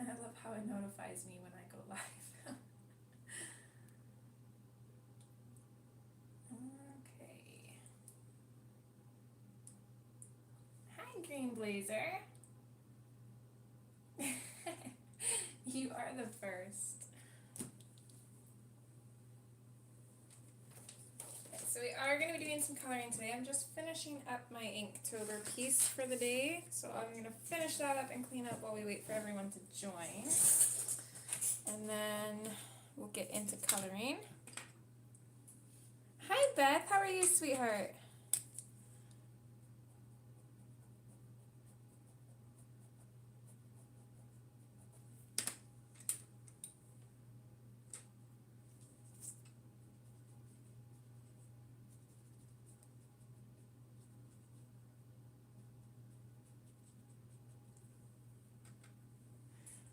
I love how it notifies me when I go live. Okay. Hi, Green Blazer. You are the first. Okay, so we are going to be doing some coloring today. I'm just finishing up my Inktober piece for the day. So I'm going to finish that up and clean up while we wait for everyone to join. And then we'll get into coloring. Hi, Beth. How are you, sweetheart?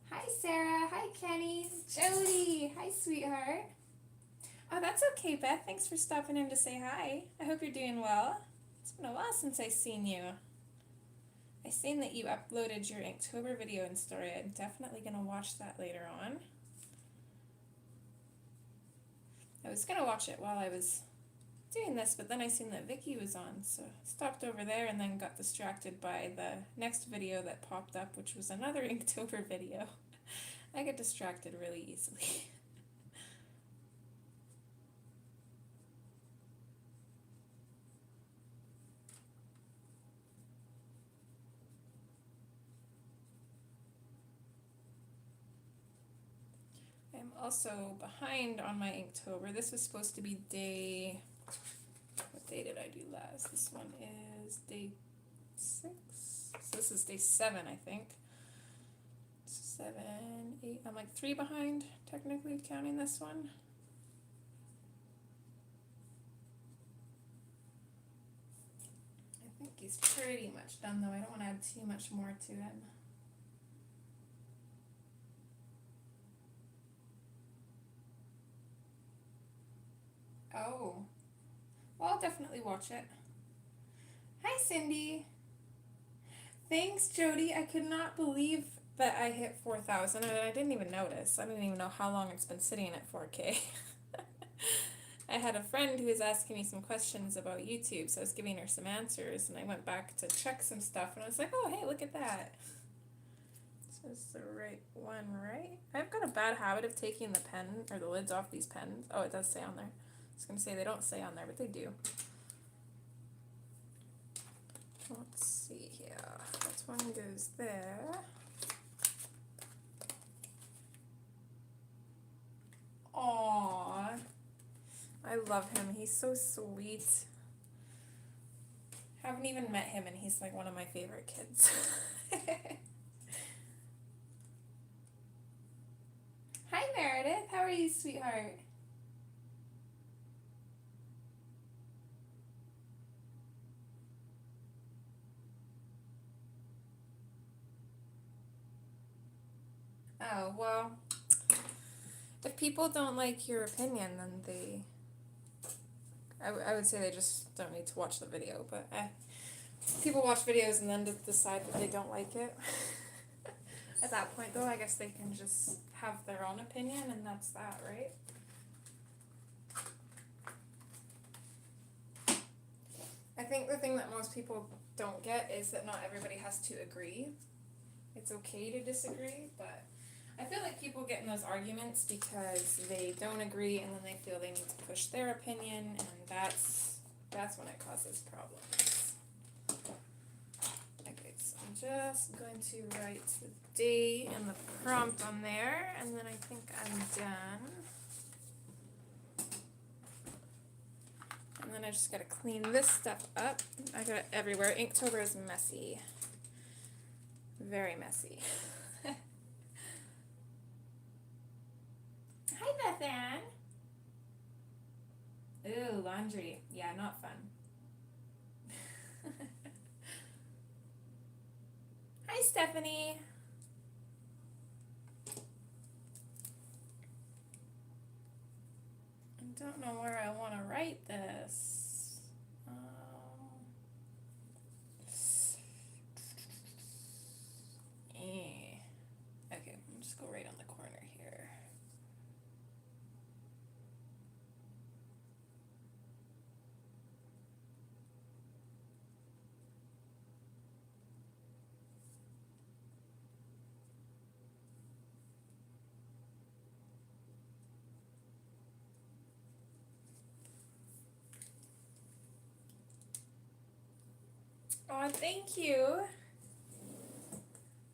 Hi, Sarah. Hi, Kenny. Jody. Hi, sweetheart. Oh, that's okay, Beth. Thanks for stopping in to say hi. I hope you're doing well. It's been a while since I've seen you. I seen that you uploaded your Inktober video in story. I'm definitely going to watch that later on. I was going to watch it while I was doing this, but then I seen that Vicky was on, so I stopped over there and then got distracted by the next video that popped up, which was another Inktober video. I get distracted really easily. I'm also behind on my Inktober. This was supposed to be day... What day did I do last? This one is day 6. So this is day 7, I think. 7, 8. I'm like 3 behind, technically, counting this one. I think he's pretty much done, though. I don't want to add too much more to him. Oh. Well, I'll definitely watch it. Hi, Cindy. Thanks, Jody. I could not believe that I hit 4,000, and I didn't even notice. I don't even know how long it's been sitting at 4K. I had a friend who was asking me some questions about YouTube, so I was giving her some answers, and I went back to check some stuff, and I was like, oh, hey, look at that. This is the right one, right? I've got a bad habit of taking the pen, or the lids off these pens. Oh, it does say on there. I was going to say they don't say on there, but they do. Let's see here. That one goes there. Aww. I love him. He's so sweet. Haven't even met him, and he's like one of my favorite kids. Hi, Meredith. How are you, sweetheart? Oh, well, if people don't like your opinion, then they... I would say they just don't need to watch the video, but people watch videos and then decide that they don't like it. At that point, though, I guess they can just have their own opinion, and that's that, right? I think the thing that most people don't get is that not everybody has to agree. It's okay to disagree, but I feel like people get in those arguments because they don't agree and then they feel they need to push their opinion, and that's when it causes problems. Okay, so I'm just going to write the day and the prompt on there, and then I think I'm done. And then I just gotta clean this stuff up. I got it everywhere. Inktober is messy. Very messy. Hi, Beth Ann. Ooh, laundry. Yeah, not fun. Hi, Stephanie. I don't know where I want to write this. Oh, thank you.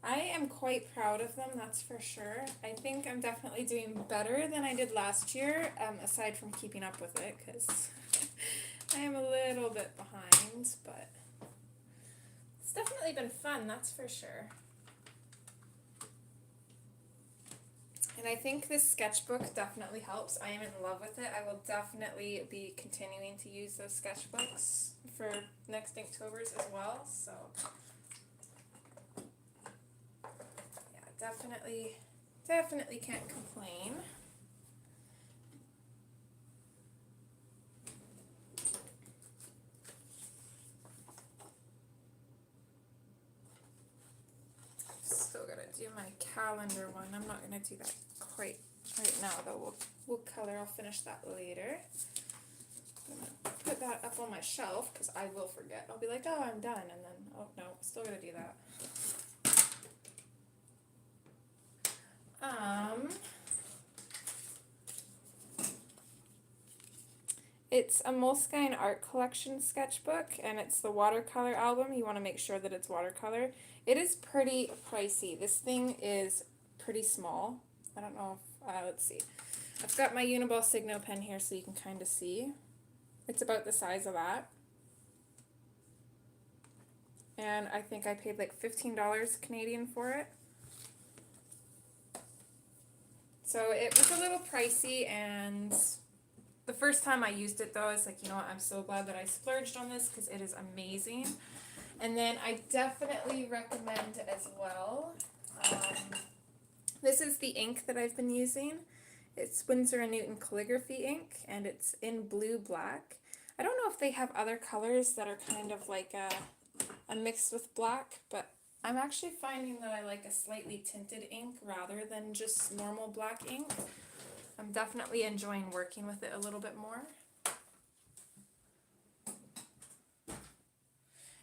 I am quite proud of them, that's for sure. I think I'm definitely doing better than I did last year, aside from keeping up with it, because I am a little bit behind, but it's definitely been fun, that's for sure. And I think this sketchbook definitely helps. I am in love with it. I will definitely be continuing to use those sketchbooks for next Inktober's as well, so definitely can't complain. Still gotta do my calendar one. I'm not gonna do that quite right now though. We'll color. I'll finish that later. I'm gonna put that up on my shelf because I will forget. I'll be like, oh, I'm done, and then oh no, still gotta do that. It's a Moleskine Art Collection sketchbook, and it's the watercolor album. You want to make sure that it's watercolor. It is pretty pricey. This thing is pretty small. I don't know if, let's see. I've got my Uniball Signo pen here so you can kind of see. It's about the size of that. And I think I paid like $15 Canadian for it. So it was a little pricey, and the first time I used it though, I was like, you know what, I'm so glad that I splurged on this because it is amazing. And then I definitely recommend as well, this is the ink that I've been using. It's Winsor & Newton calligraphy ink, and it's in blue black. I don't know if they have other colors that are kind of like a mix with black, but I'm actually finding that I like a slightly tinted ink rather than just normal black ink. I'm definitely enjoying working with it a little bit more.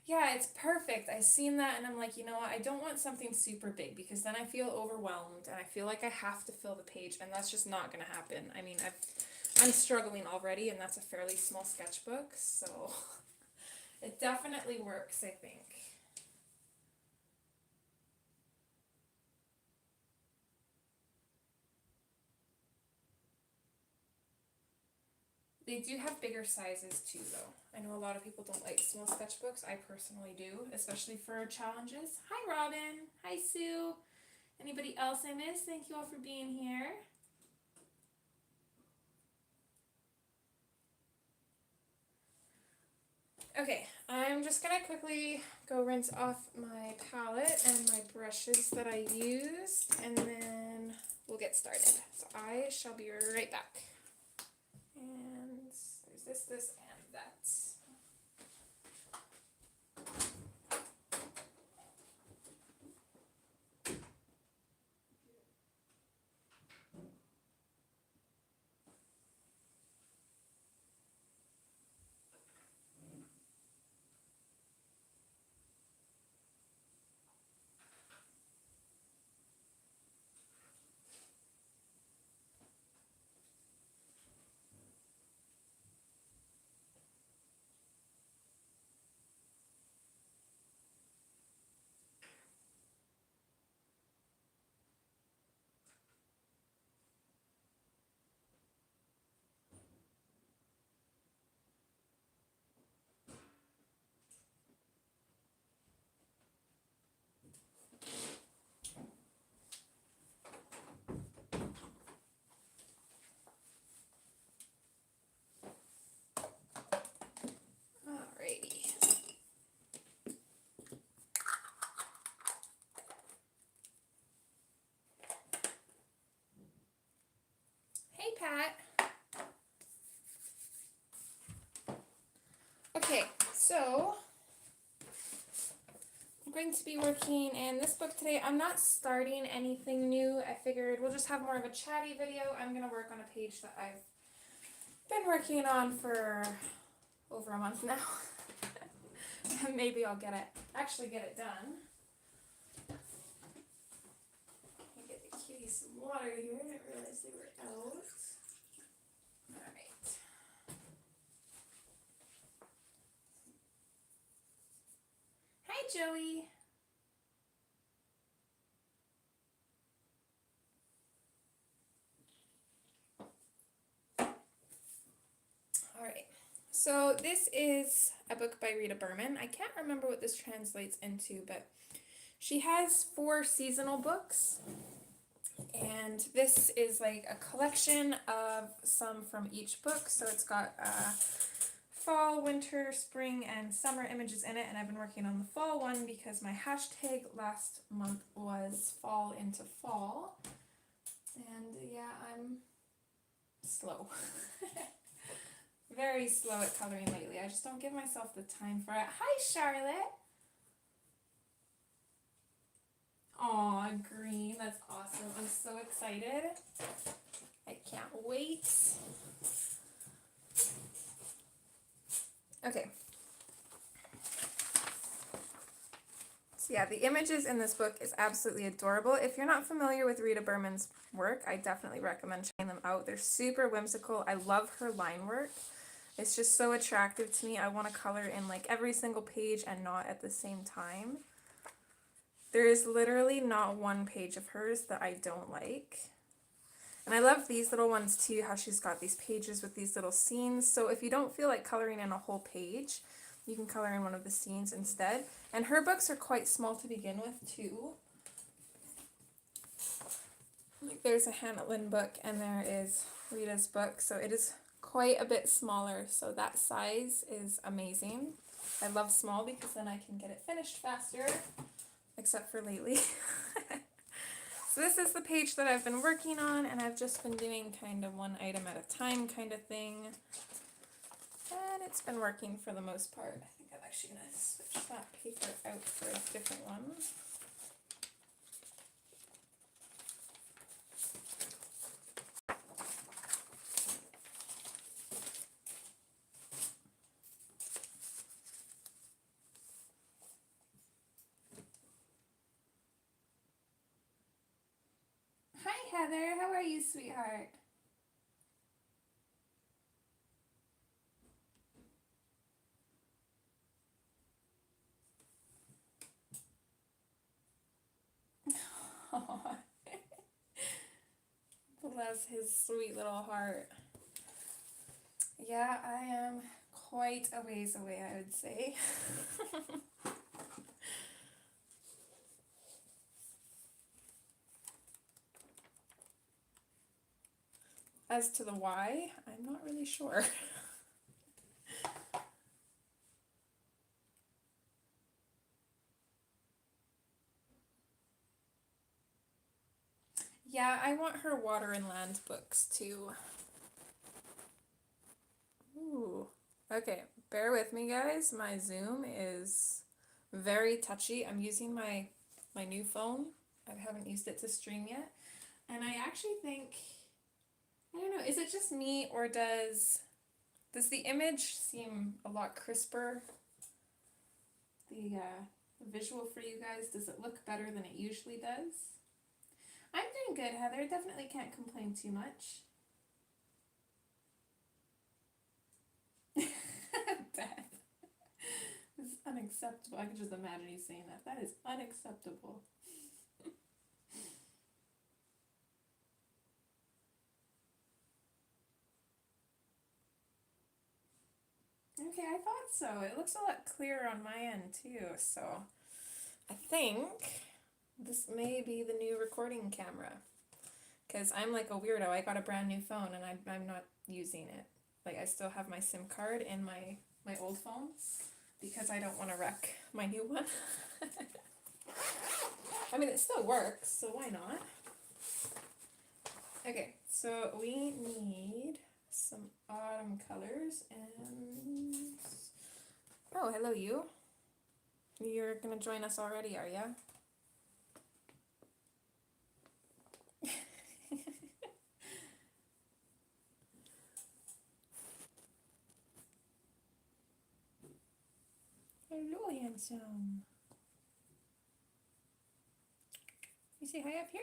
Yeah, it's perfect. I seen that and I'm like, you know what, I don't want something super big because then I feel overwhelmed and I feel like I have to fill the page, and that's just not going to happen. I mean, I'm struggling already, and that's a fairly small sketchbook, so it definitely works, I think. They do have bigger sizes too, though. I know a lot of people don't like small sketchbooks. I personally do, especially for challenges. Hi, Robin. Hi, Sue. Anybody else I missed? Thank you all for being here. Okay, I'm just gonna quickly go rinse off my palette and my brushes that I used, and then we'll get started. So I shall be right back. And there's this, and that. Alrighty. Hey, Pat. Okay, so I'm going to be working in this book today. I'm not starting anything new. I figured we'll just have more of a chatty video. I'm going to work on a page that I've been working on for over a month now. Maybe I'll actually get it done. Let me get the kitties some water here. I didn't realize they were out. Alright. Joey. Alright, so this is a book by Rita Berman. I can't remember what this translates into, but she has 4 seasonal books. And this is like a collection of some from each book. So it's got fall, winter, spring, and summer images in it. And I've been working on the fall one because my hashtag last month was fall into fall. And yeah, I'm slow. Very slow at coloring lately. I just don't give myself the time for it. Hi, Charlotte. Aw, green. That's awesome. I'm so excited. I can't wait. Okay. So yeah, the images in this book is absolutely adorable. If you're not familiar with Rita Berman's work, I definitely recommend checking them out. They're super whimsical. I love her line work. It's just so attractive to me. I want to color in like every single page and not at the same time. There is literally not one page of hers that I don't like. And I love these little ones too, how she's got these pages with these little scenes. So if you don't feel like coloring in a whole page, you can color in one of the scenes instead. And her books are quite small to begin with too. Like there's a Hannah Lynn book and there is Rita's book. So it is quite a bit smaller. So that size is amazing. I love small because then I can get it finished faster. Except for lately. So this is the page that I've been working on, and I've just been doing kind of one item at a time kind of thing. And it's been working for the most part. I think I'm actually going to switch that paper out for a different one. Heather, how are you, sweetheart? Bless his sweet little heart. Yeah, I am quite a ways away, I would say. As to the why, I'm not really sure. Yeah, I want her water and land books too. Ooh. Okay, bear with me guys. My Zoom is very touchy. I'm using my new phone. I haven't used it to stream yet. And I actually think, I don't know, is it just me or does the image seem a lot crisper? The visual for you guys, does it look better than it usually does? I'm doing good, Heather. Definitely can't complain too much. Beth. This is unacceptable. I can just imagine you saying that. That is unacceptable. Okay, I thought so. It looks a lot clearer on my end too, so I think this may be the new recording camera. Because I'm like a weirdo. I got a brand new phone and I'm not using it. Like I still have my SIM card in my old phone because I don't want to wreck my new one. I mean, it still works, so why not? Okay, so we need some autumn colors and... Oh, hello you. You're gonna join us already, are ya? Hello, handsome. You say hi up here?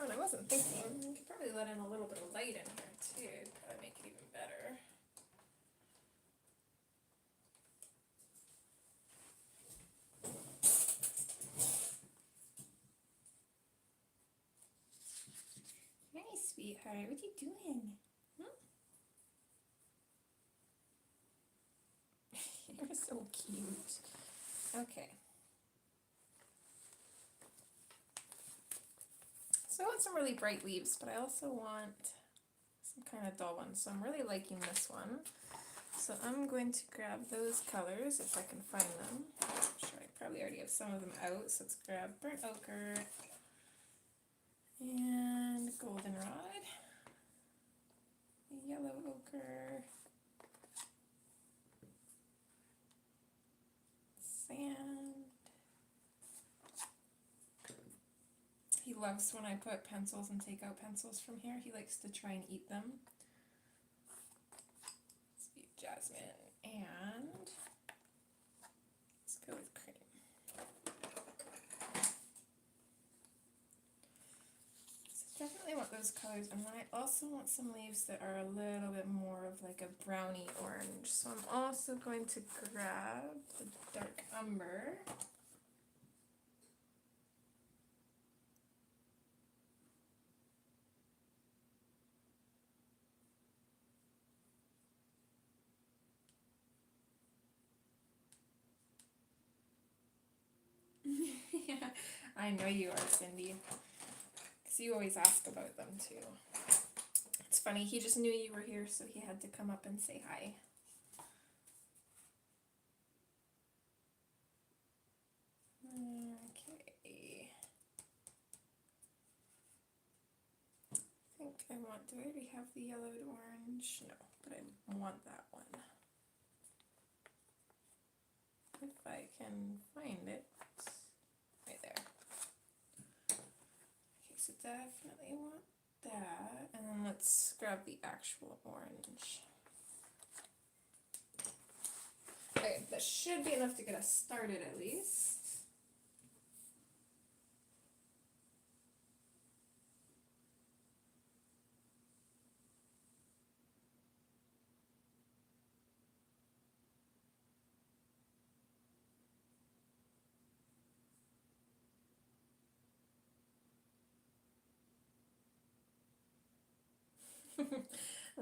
Oh, and I wasn't thinking, you could probably let in a little bit of light in here too, it'd probably make it even better. Hey, sweetheart, what you doing? Hmm? You're so cute. Okay. So I want some really bright leaves, but I also want some kind of dull ones. So I'm really liking this one. So I'm going to grab those colors if I can find them. I'm sure I probably already have some of them out. So let's grab burnt ochre and goldenrod, yellow ochre, sand. He loves when I put pencils and take out pencils from here. He likes to try and eat them. Let's be jasmine, and let's go with cream. So definitely want those colors, and then I also want some leaves that are a little bit more of like a browny orange. So I'm also going to grab the dark umber. Yeah, I know you are, Cindy. Because you always ask about them too. It's funny, he just knew you were here, so he had to come up and say hi. Okay. I think I want, do I already have the yellowed orange? No, but I want that one. If I can find it. Right there. Okay, so definitely want that. And then let's grab the actual orange. Okay, that should be enough to get us started at least.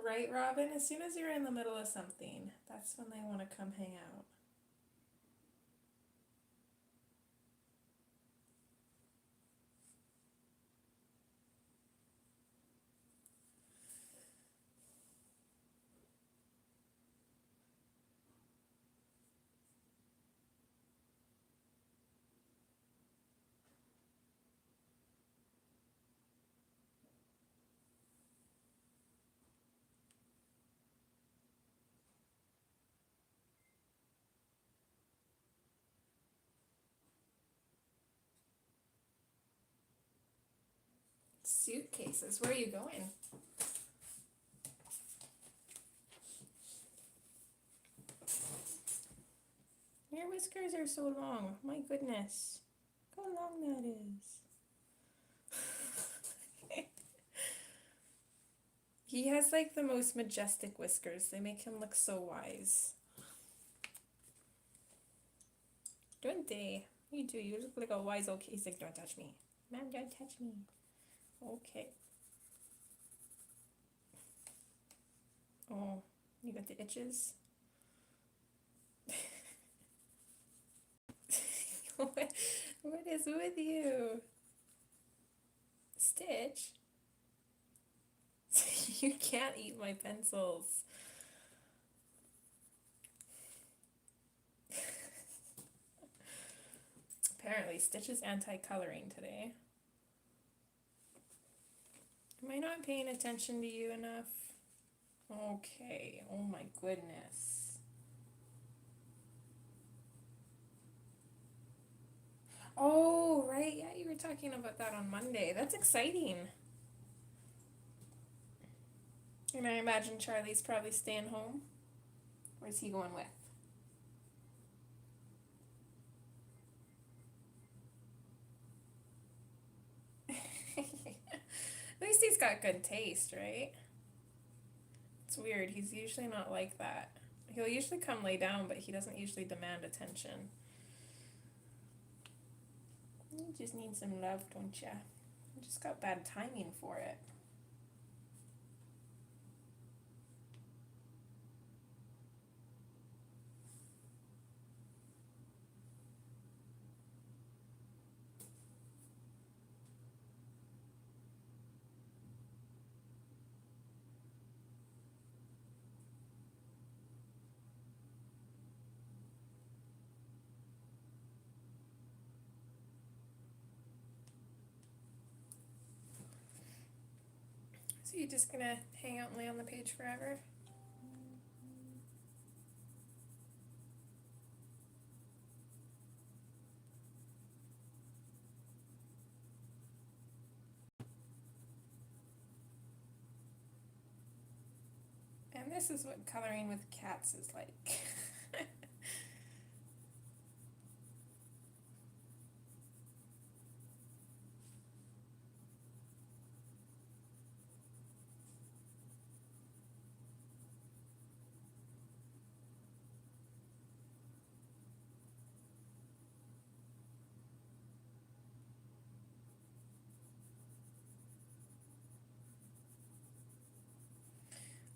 Right, Robin? As soon as you're in the middle of something, that's when they want to come hang out. Suitcases, where are you going? Your whiskers are so long. My goodness. Look how long that is. He has like the most majestic whiskers. They make him look so wise. Don't they? You do. You look like a wise old kid. He's like, don't touch me. Man, don't touch me. Okay. Oh, you got the itches? What is with you? Stitch? You can't eat my pencils. Apparently, Stitch is anti-coloring today. Am I not paying attention to you enough? Okay, oh my goodness. Oh, right, yeah, you were talking about that on Monday. That's exciting. And I imagine Charlie's probably staying home. Where's he going with? least he's got good taste, right? It's weird. He's usually not like that. He'll usually come lay down, but he doesn't usually demand attention. You just need some love, don't ya? You just got bad timing for it. So you're just gonna hang out and lay on the page forever? And this is what coloring with cats is like.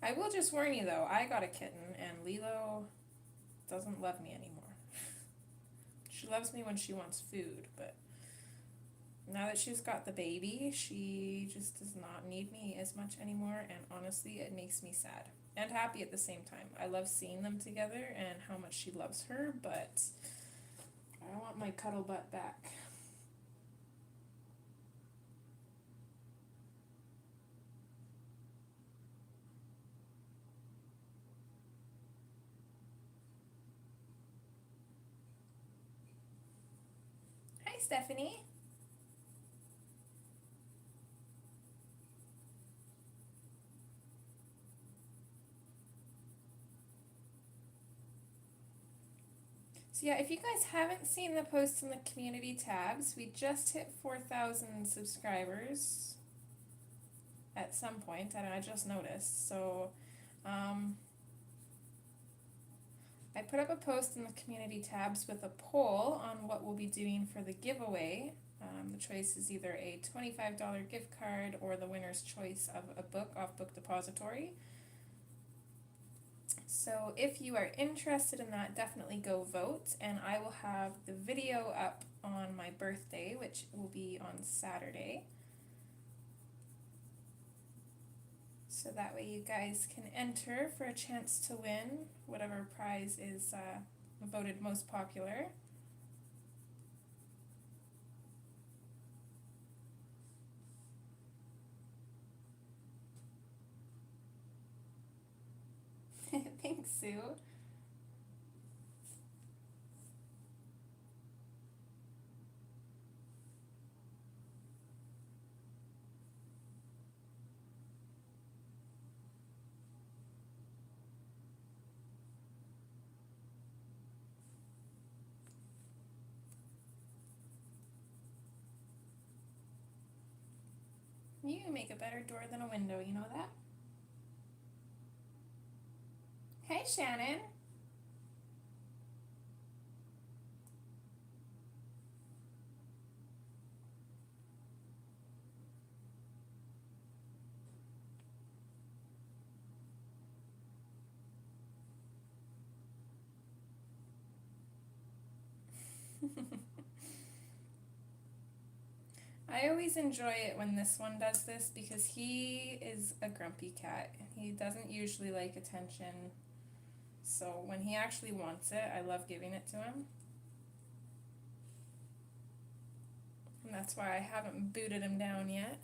I will just warn you though, I got a kitten and Lilo doesn't love me anymore. She loves me when she wants food, but now that she's got the baby, she just does not need me as much anymore, and honestly, it makes me sad and happy at the same time. I love seeing them together and how much she loves her, but I want my cuddle butt back. Hi, Stephanie. So yeah, if you guys haven't seen the posts in the community tabs, we just hit 4,000 subscribers at some point, and I just noticed. So I put up a post in the community tabs with a poll on what we'll be doing for the giveaway. The choice is either a $25 gift card or the winner's choice of a book off Book Depository. So if you are interested in that, definitely go vote, and I will have the video up on my birthday, which will be on Saturday. So that way you guys can enter for a chance to win whatever prize is voted most popular. Thanks, Sue. You make a better door than a window, you know that? Hey, Shannon. I always enjoy it when this one does this because he is a grumpy cat. He doesn't usually like attention. So when he actually wants it, I love giving it to him. And that's why I haven't booted him down yet.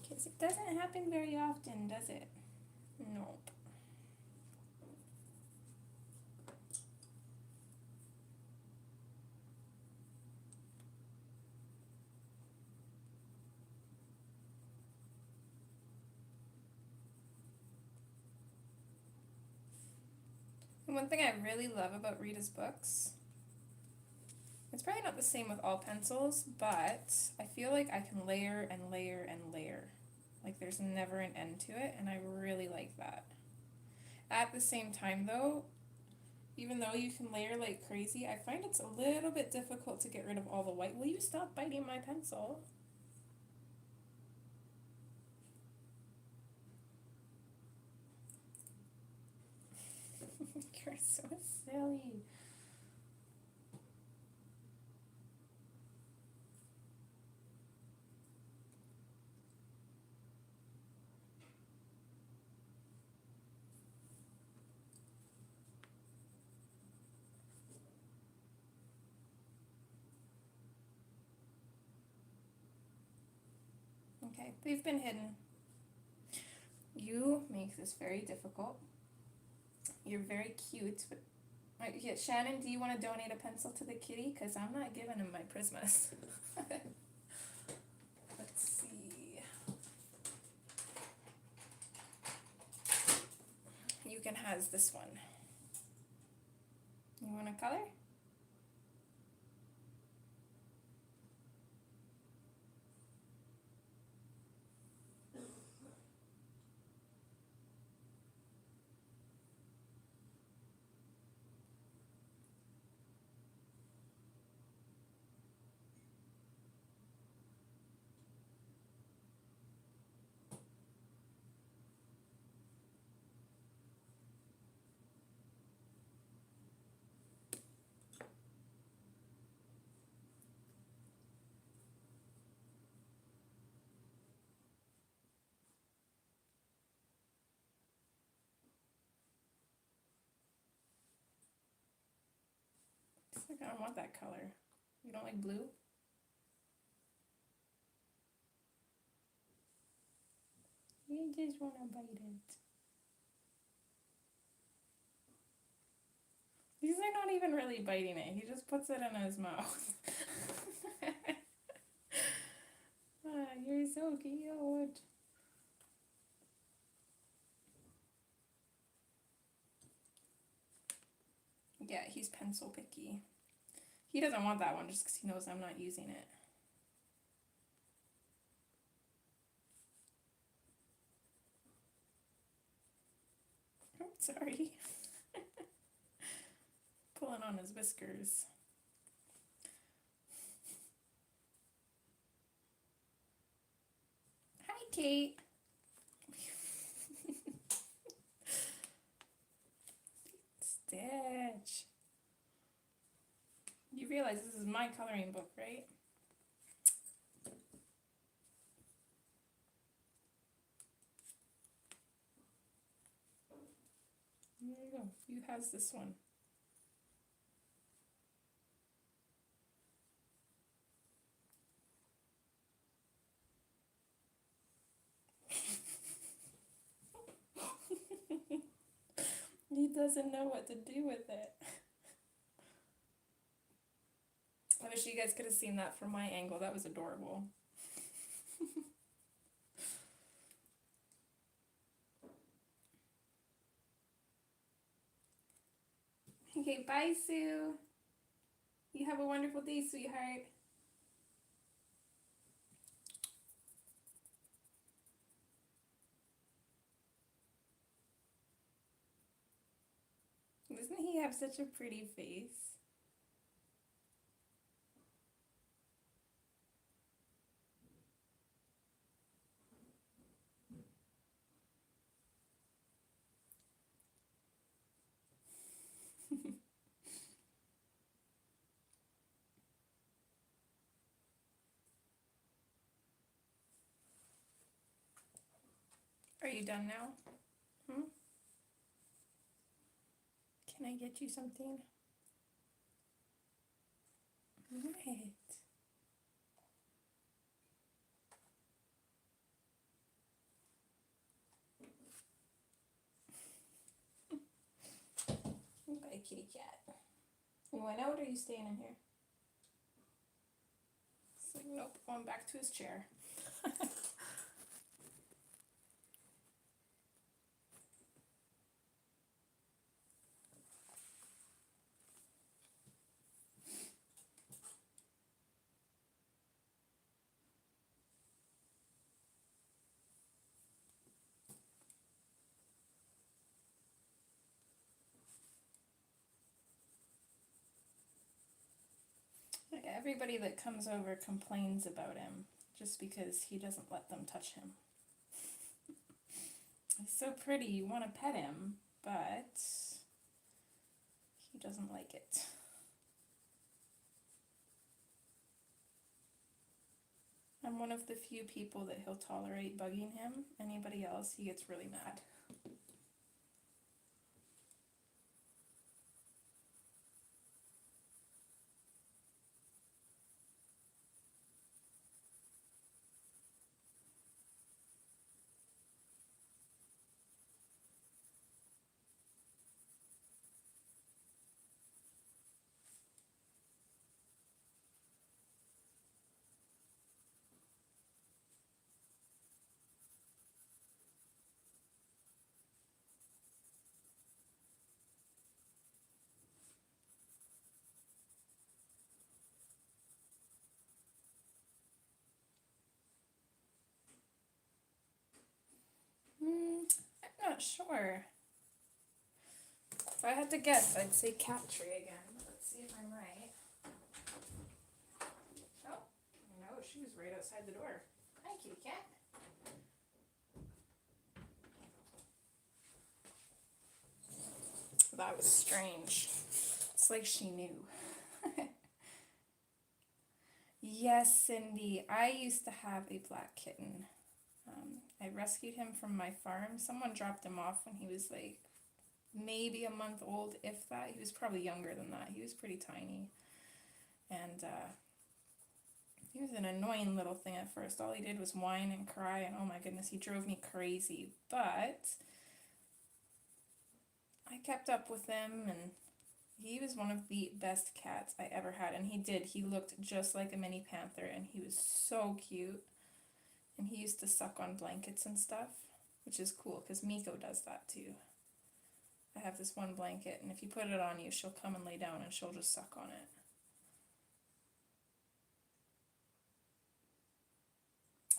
Because it doesn't happen very often, does it? Nope. And one thing I really love about Rita's books It's probably not the same with all pencils, but I feel like I can layer and layer and layer. Like there's never an end to it, and I really like that. At the same time though, even though you can layer like crazy, I find it's a little bit difficult to get rid of all the white. Will you stop biting my pencil? You're so silly. Okay, they've been hidden. You make this very difficult. You're very cute, but yeah, Shannon, do you want to donate a pencil to the kitty? Because I'm not giving him my Prismas. Let's see. You can has this one. You want a color? Like I don't want that color. You don't like blue? You just want to bite it. These are not even really biting it. He just puts it in his mouth. Ah, you're so cute. Yeah, he's pencil picky. He doesn't want that one just because he knows I'm not using it. Oh, sorry. Pulling on his whiskers. Hi, Kate. Stitch. You realize this is my coloring book, right? There you go. You has this one. He doesn't know what to do with it. I wish you guys could have seen that from my angle. That was adorable. Okay, bye, Sue. You have a wonderful day, sweetheart. Doesn't he have such a pretty face? Are you done now? Hmm? Can I get you something? What? Bye, kitty cat. You went out or are you staying in here? It's like, nope, going back to his chair. Everybody that comes over complains about him just because he doesn't let them touch him. He's so pretty, you want to pet him, but he doesn't like it. I'm one of the few people that he'll tolerate bugging him. Anybody else, he gets really mad. I'm not sure. If I had to guess, I'd say cat tree again. Let's see if I'm right. Oh, no, she was right outside the door. Hi, kitty cat. That was strange. It's like she knew. Yes, Cindy, I used to have a black kitten. I rescued him from my farm. Someone dropped him off when he was like maybe a month old, if that. He was probably younger than that. He was pretty tiny. And he was an annoying little thing at first. All he did was whine and cry, and oh my goodness, he drove me crazy. But I kept up with him, and he was one of the best cats I ever had. And he looked just like a mini panther, and he was so cute. And he used to suck on blankets and stuff, which is cool because Miko does that too. I have this one blanket, and if you put it on you, she'll come and lay down and she'll just suck on it.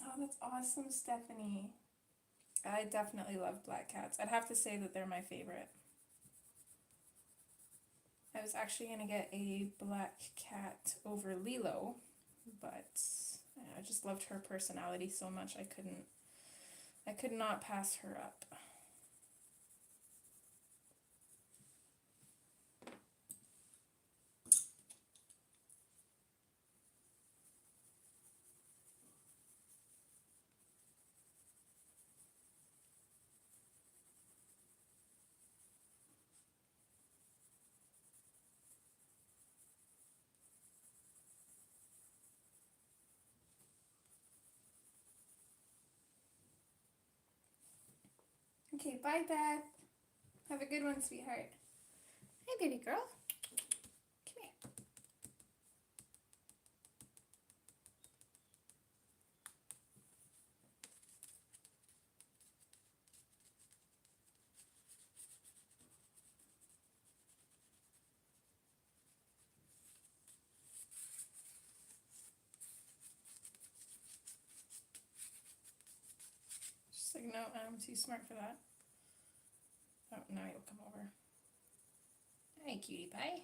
Oh, that's awesome, Stephanie. I definitely love black cats. I'd have to say that they're my favorite. I was actually going to get a black cat over Lilo, but I just loved her personality so much I could not pass her up. Okay, bye, Beth. Have a good one, sweetheart. Hey, baby girl. Come here. She's like, no, I'm too smart for that. Oh, now you'll come over. Hey, cutie pie.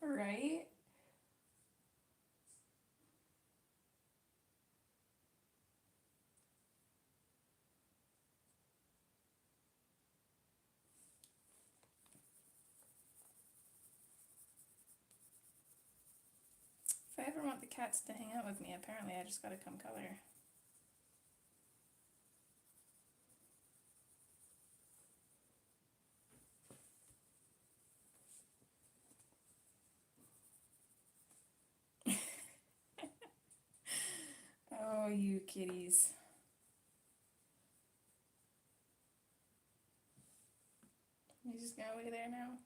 Right? If I ever want the cats to hang out with me, apparently I just gotta come color. you kitties? You just gonna lay there now?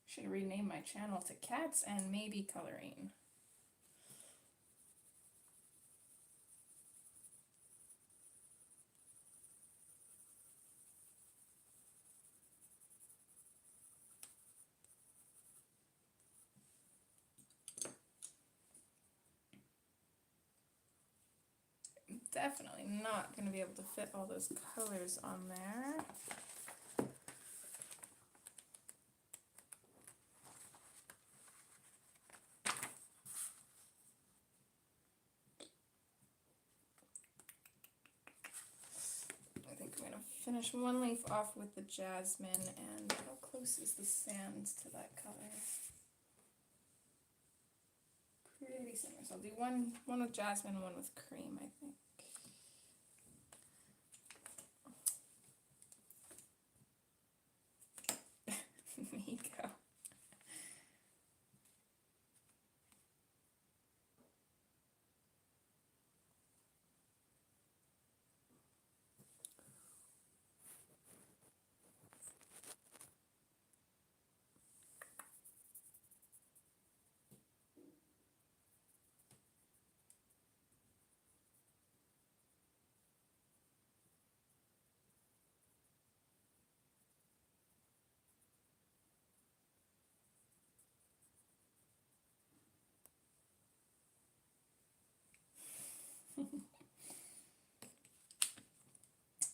Should rename my channel to Cats and Maybe Coloring. Definitely not going to be able to fit all those colors on there. I think I'm going to finish one leaf off with the jasmine, and how close is the sand to that color? Pretty similar. So I'll do one with jasmine and one with cream, I think. Miko.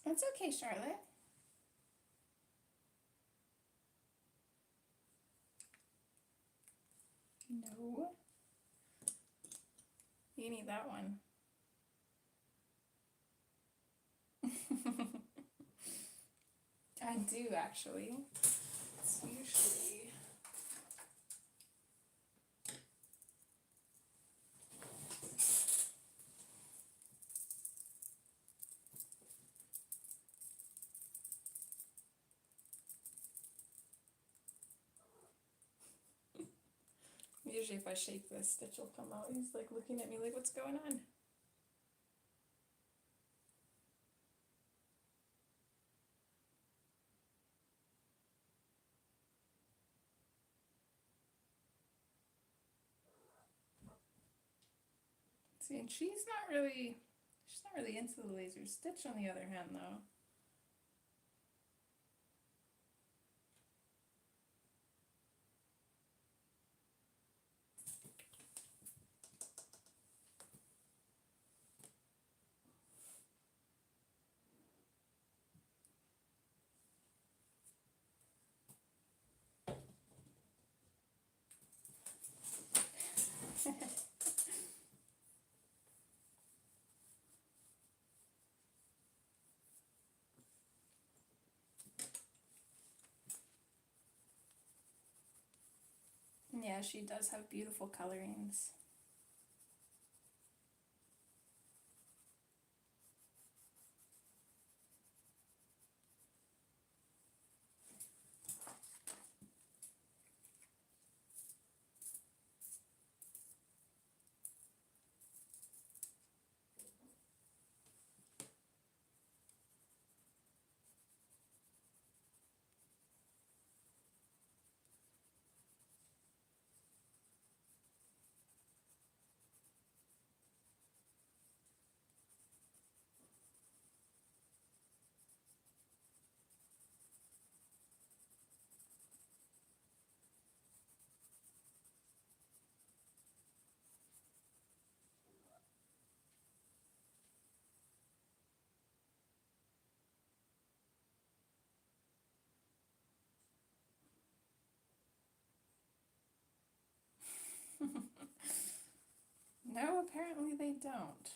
That's okay, Charlotte. No. You need that one. I do, actually. It's usually... Usually if I shake this, stitch will come out. He's like looking at me like, what's going on? See, and she's not really into the laser stitch on the other hand, though. Yeah, she does have beautiful colorings. No, apparently they don't.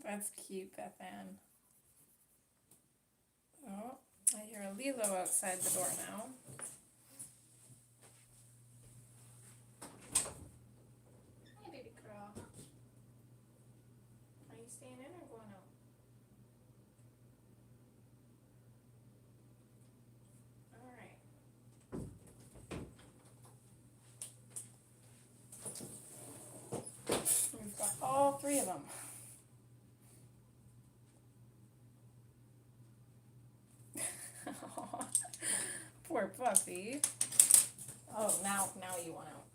That's cute, Beth Ann. Oh, I hear a Lilo outside the door now. Hi, baby girl. Are you staying in or going out? Alright. We've got all three of them. Poor puppy. Oh, now you want out.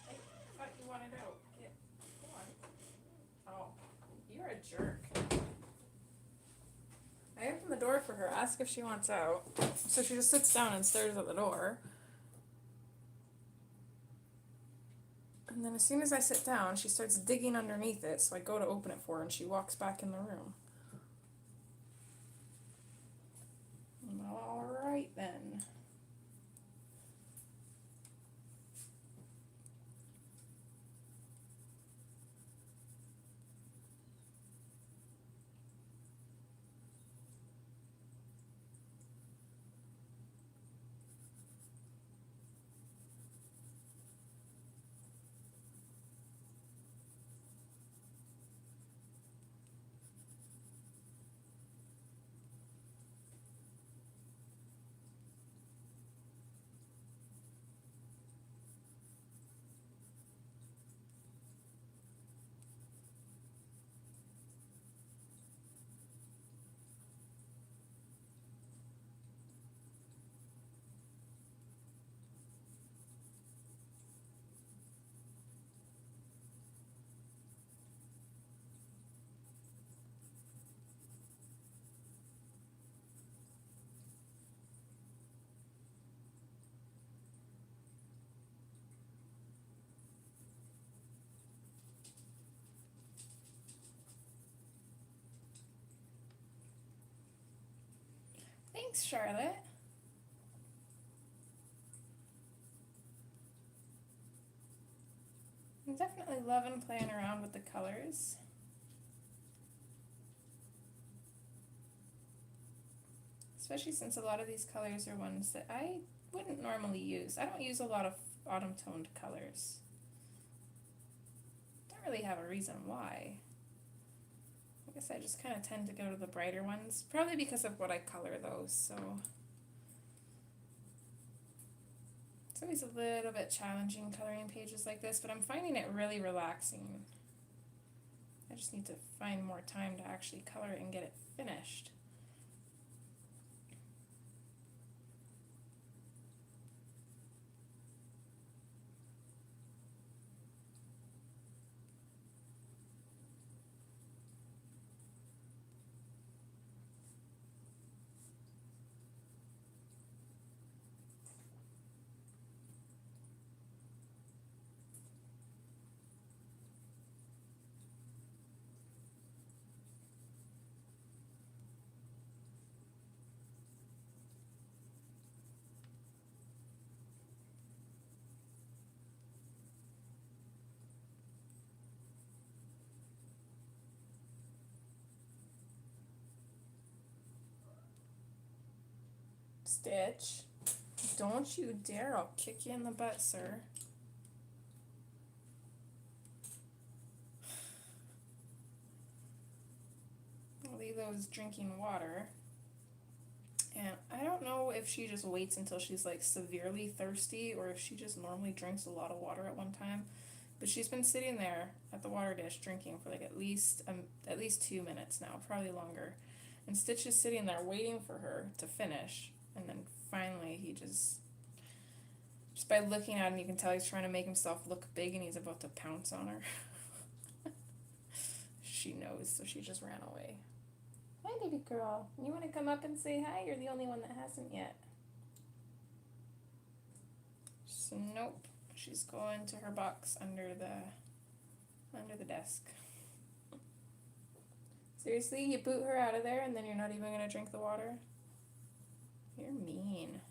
I thought you wanted out. Come on. Oh, you're a jerk. I open the door for her, ask if she wants out. So she just sits down and stares at the door. And then as soon as I sit down, she starts digging underneath it, so I go to open it for her and she walks back in the room. Alright then. Thanks, Charlotte. I'm definitely loving playing around with the colors. Especially since a lot of these colors are ones that I wouldn't normally use. I don't use a lot of autumn toned colors. Don't really have a reason why. I guess I just kind of tend to go to the brighter ones, probably because of what I color those, so. It's always a little bit challenging coloring pages like this, but I'm finding it really relaxing. I just need to find more time to actually color it and get it finished. Stitch, don't you dare, I'll kick you in the butt, sir. Lilo's drinking water, and I don't know if she just waits until she's like severely thirsty or if she just normally drinks a lot of water at one time, but she's been sitting there at the water dish drinking for like at least 2 minutes now, probably longer, and Stitch is sitting there waiting for her to finish. And then finally he just by looking at him you can tell he's trying to make himself look big and he's about to pounce on her. She knows, so she just ran away. Hi, baby girl. You want to come up and say hi? You're the only one that hasn't yet. So nope, she's going to her box under the desk. Seriously, you boot her out of there and then you're not even going to drink the water? You're mean.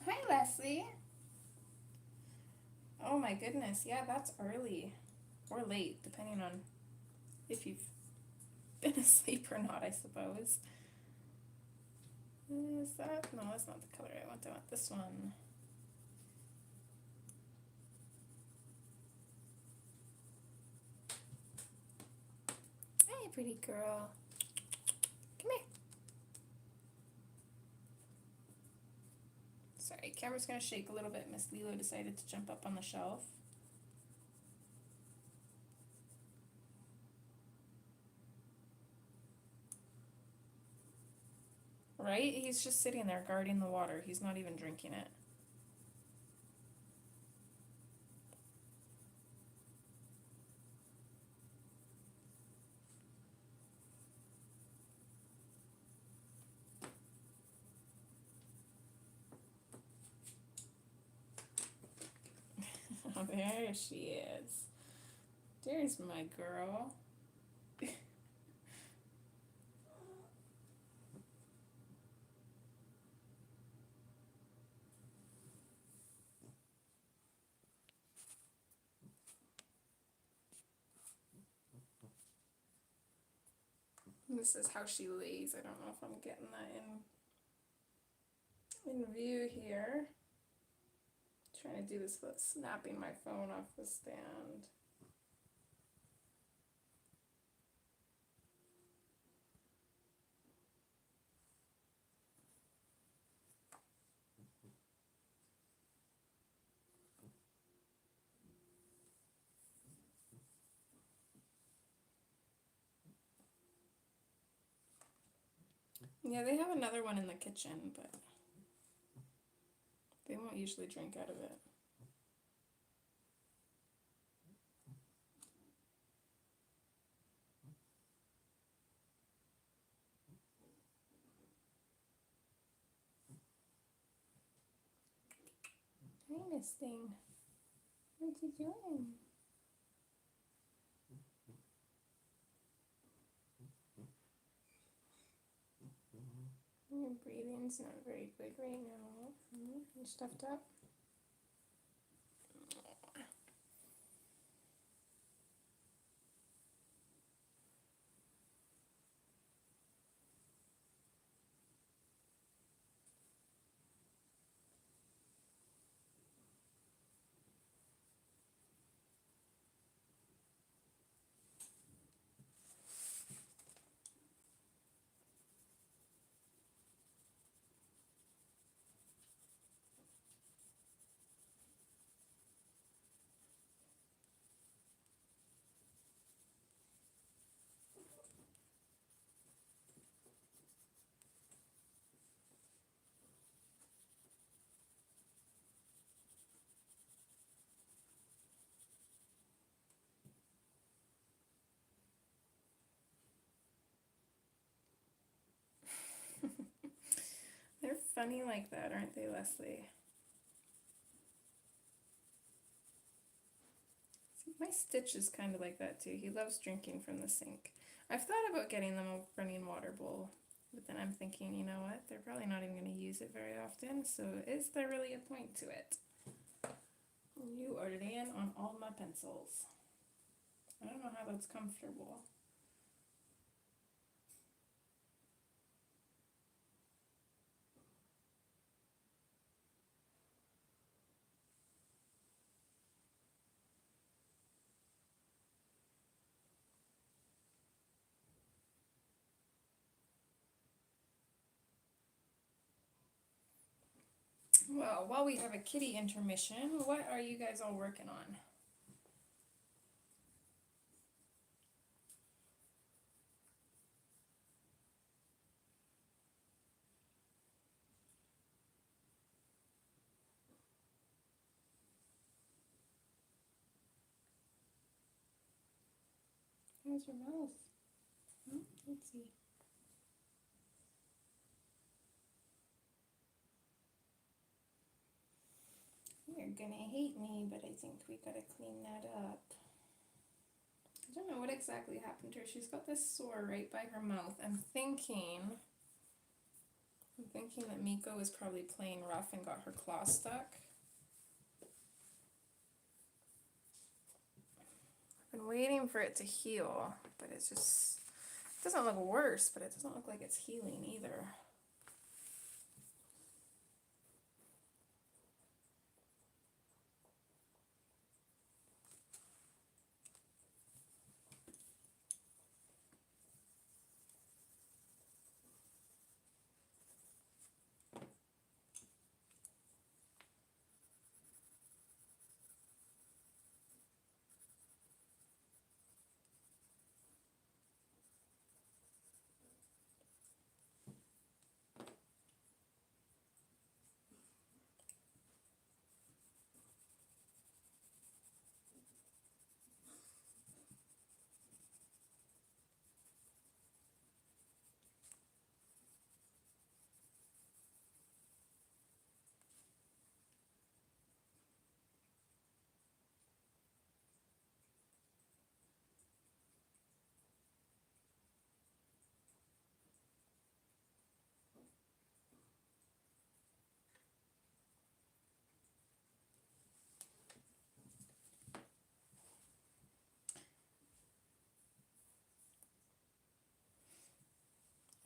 Hi, Leslie. Oh my goodness, yeah, that's early. Or late, depending on if you've been asleep or not, I suppose. Is that? No, that's not the color I want. I want this one. Hi, pretty girl. Come here. Sorry, camera's gonna shake a little bit. Miss Lilo decided to jump up on the shelf. Right? He's just sitting there guarding the water. He's not even drinking it. Oh, there she is. There's my girl. This is how she lays. I don't know if I'm getting that in view here. Trying to do this without snapping my phone off the stand. Yeah, they have another one in the kitchen, but they won't usually drink out of it. Hi, Miss Thing. What you doing? Your breathing's not very good right now. You stuffed up? They're funny like that, aren't they, Leslie? My Stitch is kind of like that too. He loves drinking from the sink. I've thought about getting them a running water bowl, but then I'm thinking, you know what? They're probably not even going to use it very often, so is there really a point to it? You are laying on all my pencils. I don't know how that's comfortable. Well, while we have a kitty intermission, what are you guys all working on? How's your mouth? Let's see. You're gonna hate me, but I think we gotta clean that up. I don't know what exactly happened to her. She's got this sore right by her mouth. I'm thinking I'm thinking that Miko was probably playing rough and got her claw stuck. I've been waiting for it to heal, but it's just, it doesn't look worse, but it doesn't look like it's healing either.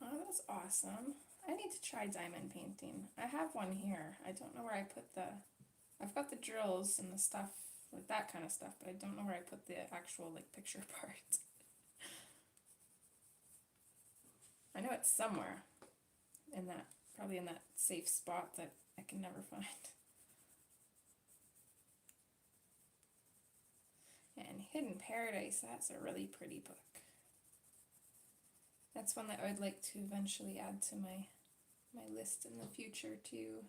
Oh, that's awesome. I need to try diamond painting. I have one here. I don't know where I put the, I've got the drills and the stuff, like that kind of stuff, but I don't know where I put the actual like picture part. I know it's somewhere in that, probably in that safe spot that I can never find. And Hidden Paradise, that's a really pretty book. That's one that I would like to eventually add to my list in the future too.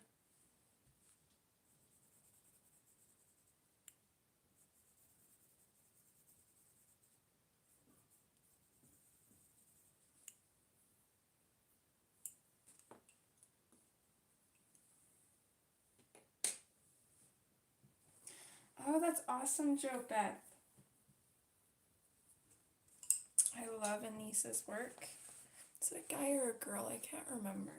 Oh, that's awesome, Jo Beth. I love Anissa's work. Is it a guy or a girl? I can't remember.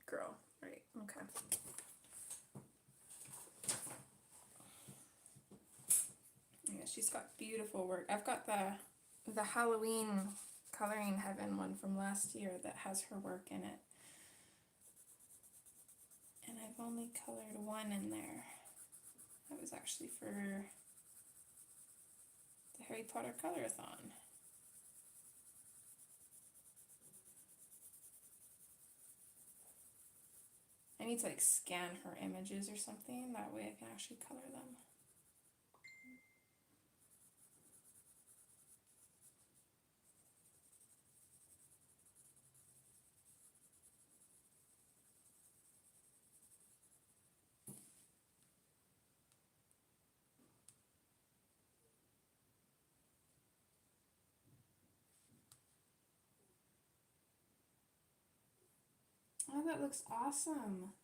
Girl, right, okay. Yeah, she's got beautiful work. I've got the Halloween Coloring Heaven one from last year that has her work in it. And I've only colored one in there. That was actually for the Harry Potter Colorathon. I need to like scan her images or something, that way I can actually color them. Oh, that looks awesome.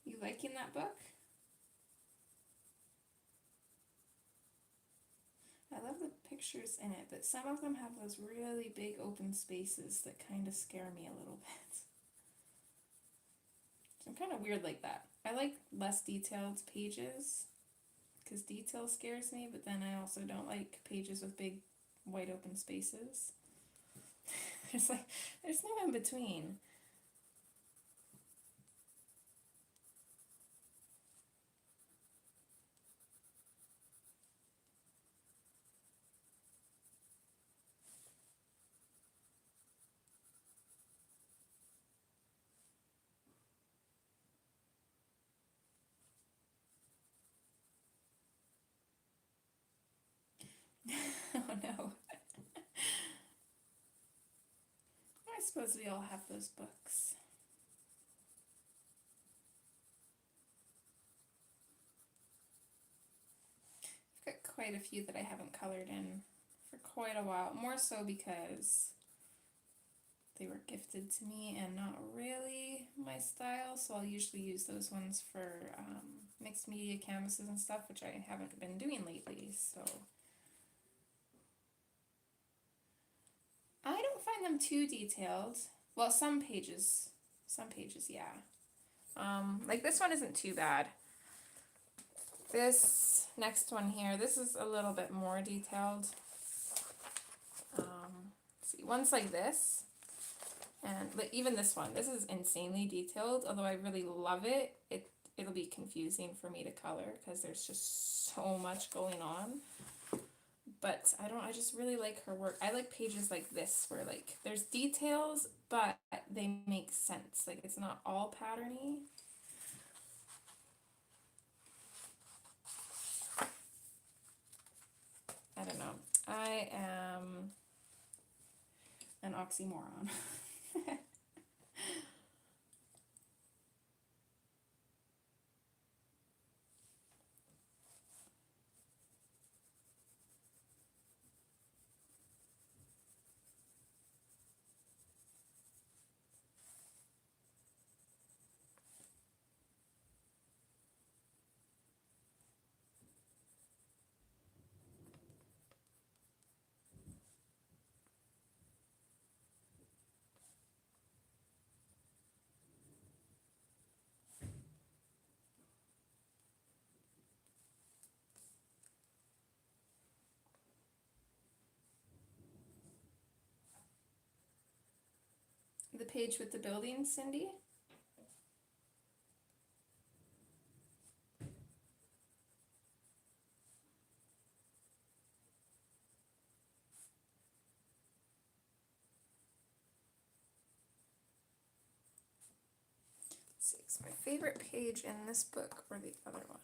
You liking that book? I love the pictures in it, but some of them have those really big open spaces that kind of scare me a little bit. So I'm kind of weird like that. I like less detailed pages because detail scares me, but then I also don't like pages with big white open spaces. There's no in between. Oh no. I suppose we all have those books. quite a few that I haven't colored in for quite a while, more so because they were gifted to me and not really my style, so I'll usually use those ones for mixed media canvases and stuff, which I haven't been doing lately, so I don't find them too detailed. Well, some pages, yeah. Like this one isn't too bad. This next one here, this is a little bit more detailed. Let's see, one's like this, and even this one, this is insanely detailed, although I really love it. It'll be confusing for me to color because there's just so much going on. But I just really like her work. I like pages like this where like there's details, but they make sense. Like it's not all patterny. I don't know. I am an oxymoron. The page with the building, Cindy? Let's see, it's my favorite page in this book or the other one.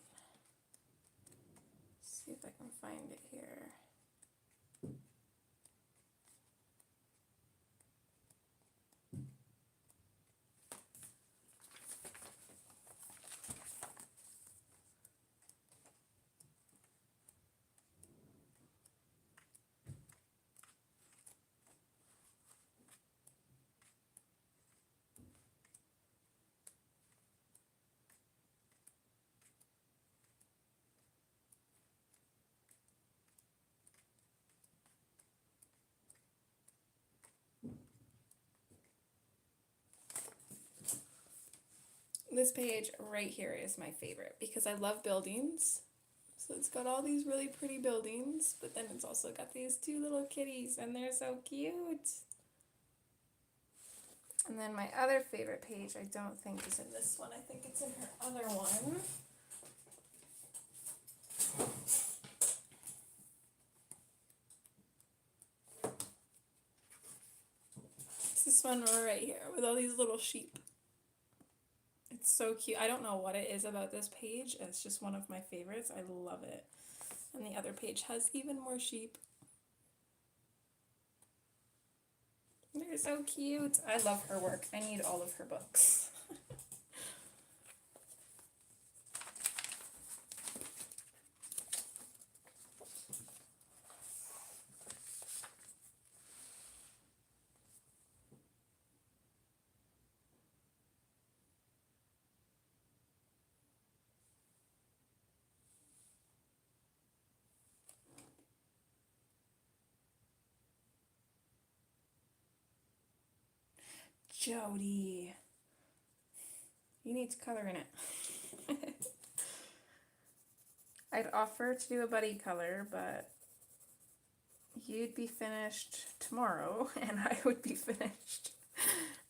Let's see if I can find it here. This page right here is my favorite because I love buildings. So it's got all these really pretty buildings, but then it's also got these two little kitties and they're so cute. And then my other favorite page, I don't think is in this one. I think it's in her other one. It's this one right here with all these little sheep. It's so cute. I don't know what it is about this page. It's just one of my favorites. I love it. And the other page has even more sheep. They're so cute. I love her work. I need all of her books. Jody, you need to color in it. I'd offer to do a buddy color, but you'd be finished tomorrow and I would be finished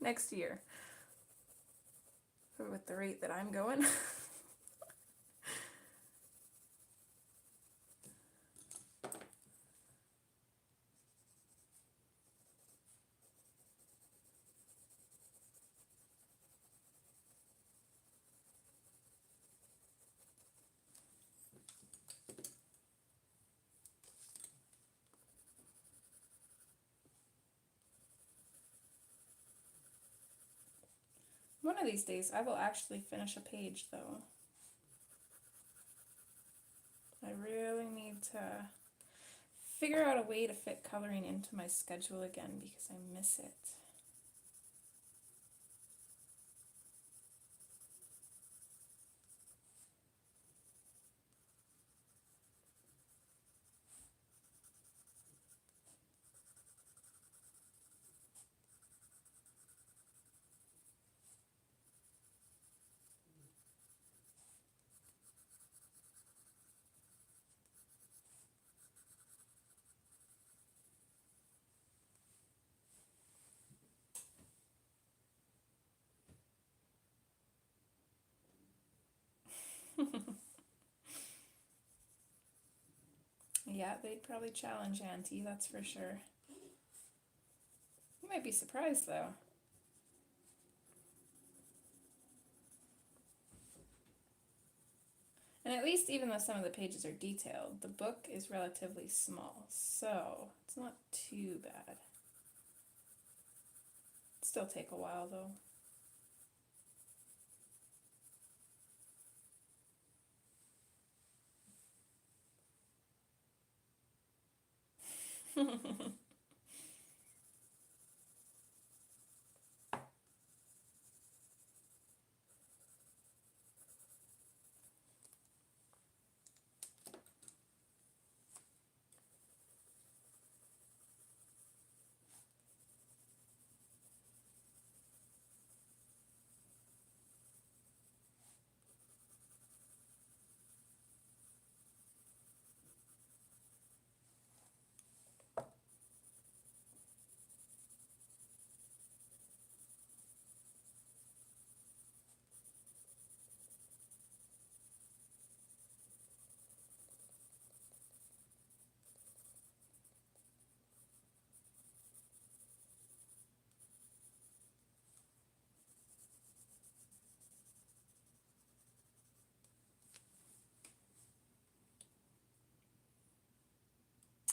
next year. With the rate that I'm going. One of these days I will actually finish a page though. I really need to figure out a way to fit coloring into my schedule again because I miss it. Yeah, they'd probably challenge Auntie, that's for sure. You might be surprised though. And at least even though some of the pages are detailed, the book is relatively small, so it's not too bad. It'd still take a while though.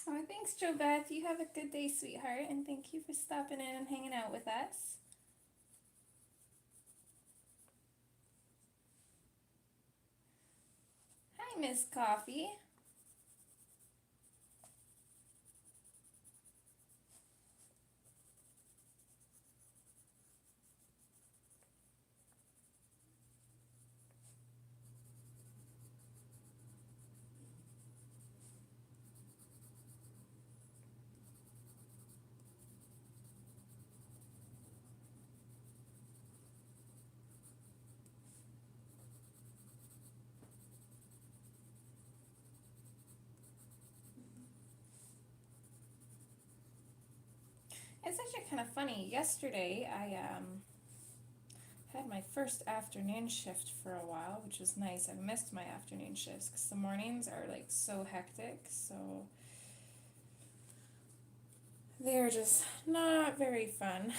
Oh, thanks, JoBeth. You have a good day, sweetheart, and thank you for stopping in and hanging out with us. Hi, Miss Coffee. It's actually kind of funny. Yesterday, I had my first afternoon shift for a while, which was nice. I missed my afternoon shifts because the mornings are like so hectic, so they're just not very fun.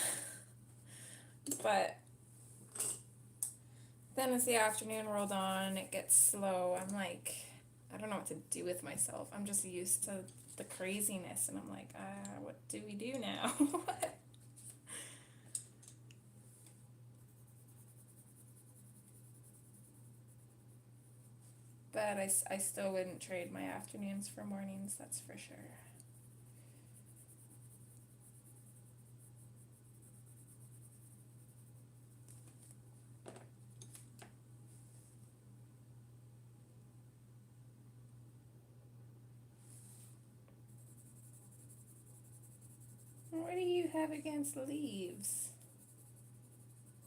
But then as the afternoon rolled on, it gets slow. I'm like, I don't know what to do with myself. I'm just used to the craziness, and I'm like, what do we do now? But I still wouldn't trade my afternoons for mornings, that's for sure. What do you have against leaves?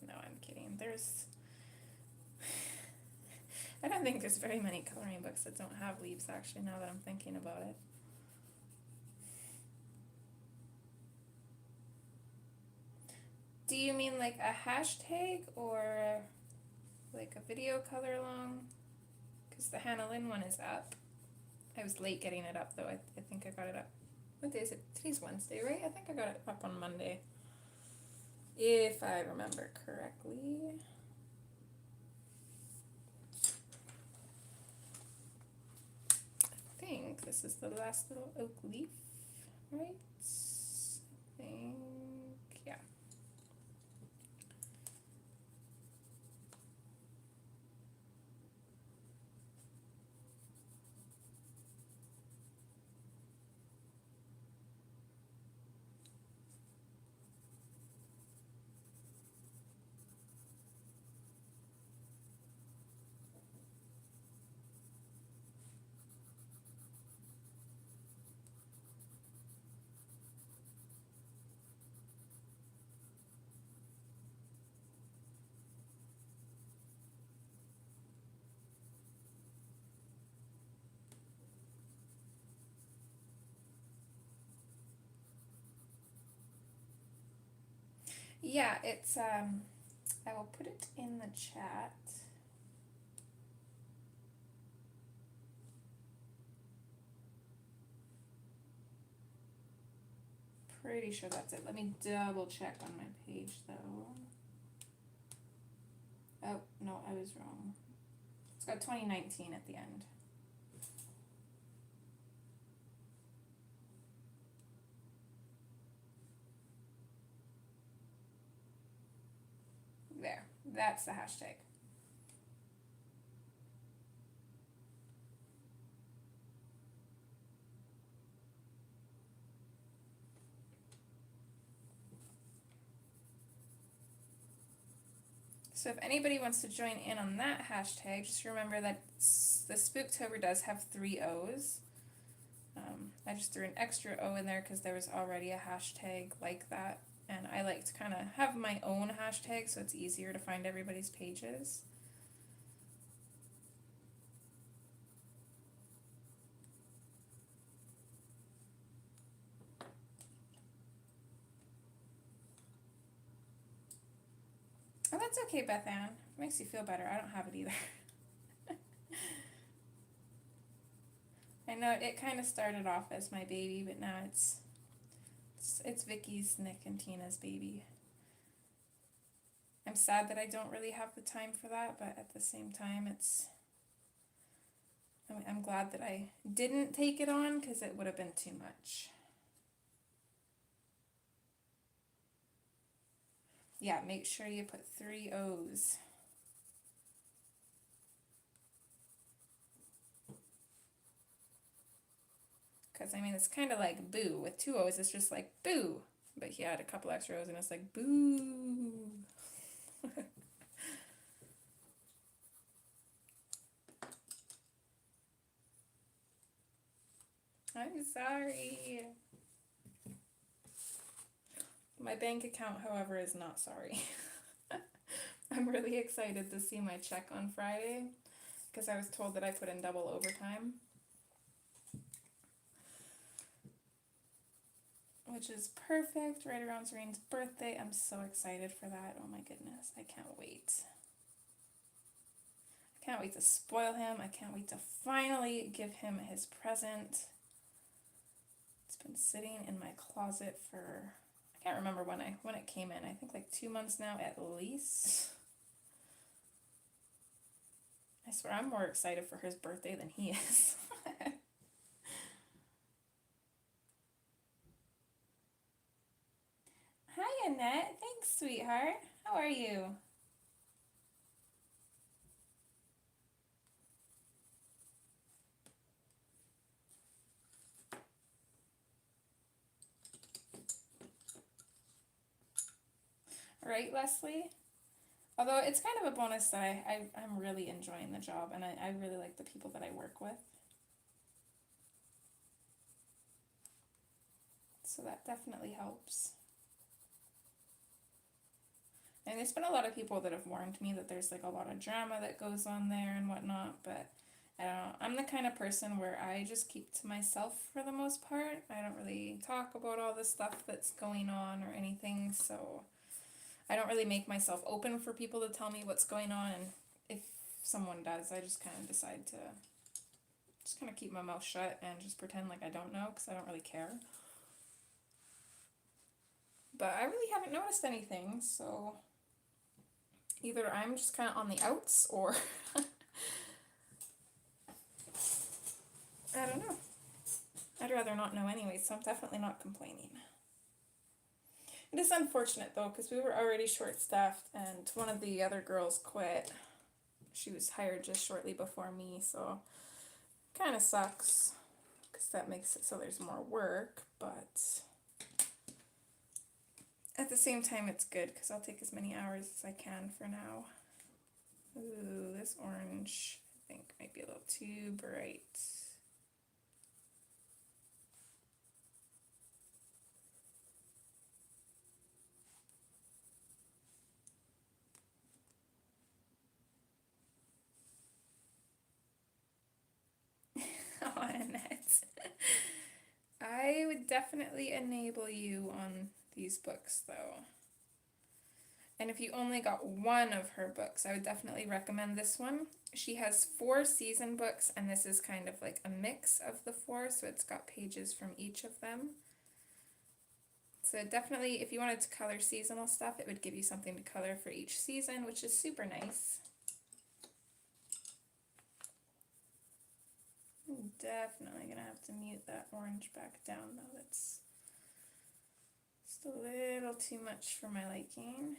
No, I'm kidding. I don't think there's very many coloring books that don't have leaves, actually, now that I'm thinking about it. Do you mean like a hashtag or like a video color along? Because the Hannah Lynn one is up. I was late getting it up though. I think I got it up. What day is it? Today's Wednesday, right? I think I got it up on Monday, if I remember correctly. I think this is the last little oak leaf, right? I think, yeah. Yeah, it's, I will put it in the chat. Pretty sure that's it. Let me double check on my page though. Oh, no, I was wrong. It's got 2019 at the end. There, that's the hashtag. So if anybody wants to join in on that hashtag, just remember that the Spooktober does have 3 O's. I just threw an extra O in there because there was already a hashtag like that, and I like to kind of have my own hashtag so it's easier to find everybody's pages. Oh, that's okay, Beth Ann. Makes you feel better. I don't have it either. I know it kind of started off as my baby, but now it's Vicky's, Nick, and Tina's baby. I'm sad that I don't really have the time for that, but at the same time, I'm glad that I didn't take it on because it would have been too much. Yeah, make sure you put 3 O's. Because, I mean, it's kind of like boo. With 2 O's, it's just like boo. But he had a couple extra O's and it's like boo. I'm sorry. My bank account, however, is not sorry. I'm really excited to see my check on Friday because I was told that I put in double overtime, which is perfect right around Serene's birthday. I'm so excited for that. Oh my goodness, I can't wait. I can't wait to spoil him. I can't wait to finally give him his present. It's been sitting in my closet for, I can't remember when it came in. I think like 2 months now at least. I swear I'm more excited for his birthday than he is. Hi, Annette. Thanks, sweetheart. How are you? Right, Leslie? Although it's kind of a bonus that I'm really enjoying the job and I really like the people that I work with. So that definitely helps. And there's been a lot of people that have warned me that there's like a lot of drama that goes on there and whatnot, but I don't know. I'm the kind of person where I just keep to myself for the most part. I don't really talk about all the stuff that's going on or anything, so I don't really make myself open for people to tell me what's going on, and if someone does, I just kind of decide to just kind of keep my mouth shut and just pretend like I don't know because I don't really care. But I really haven't noticed anything, so either I'm just kind of on the outs or I don't know. I'd rather not know anyway, so I'm definitely not complaining. It is unfortunate though, because we were already short-staffed and one of the other girls quit. She was hired just shortly before me, so kind of sucks because that makes it so there's more work, but at the same time it's good because I'll take as many hours as I can for now. Ooh, this orange I think might be a little too bright. Oh, Annette. I would definitely enable you on these books though. And if you only got one of her books, I would definitely recommend this one. She has 4 season books, and this is kind of like a mix of the 4, so it's got pages from each of them. So definitely, if you wanted to color seasonal stuff, it would give you something to color for each season, which is super nice. I'm definitely gonna have to mute that orange back down though. That's just a little too much for my liking.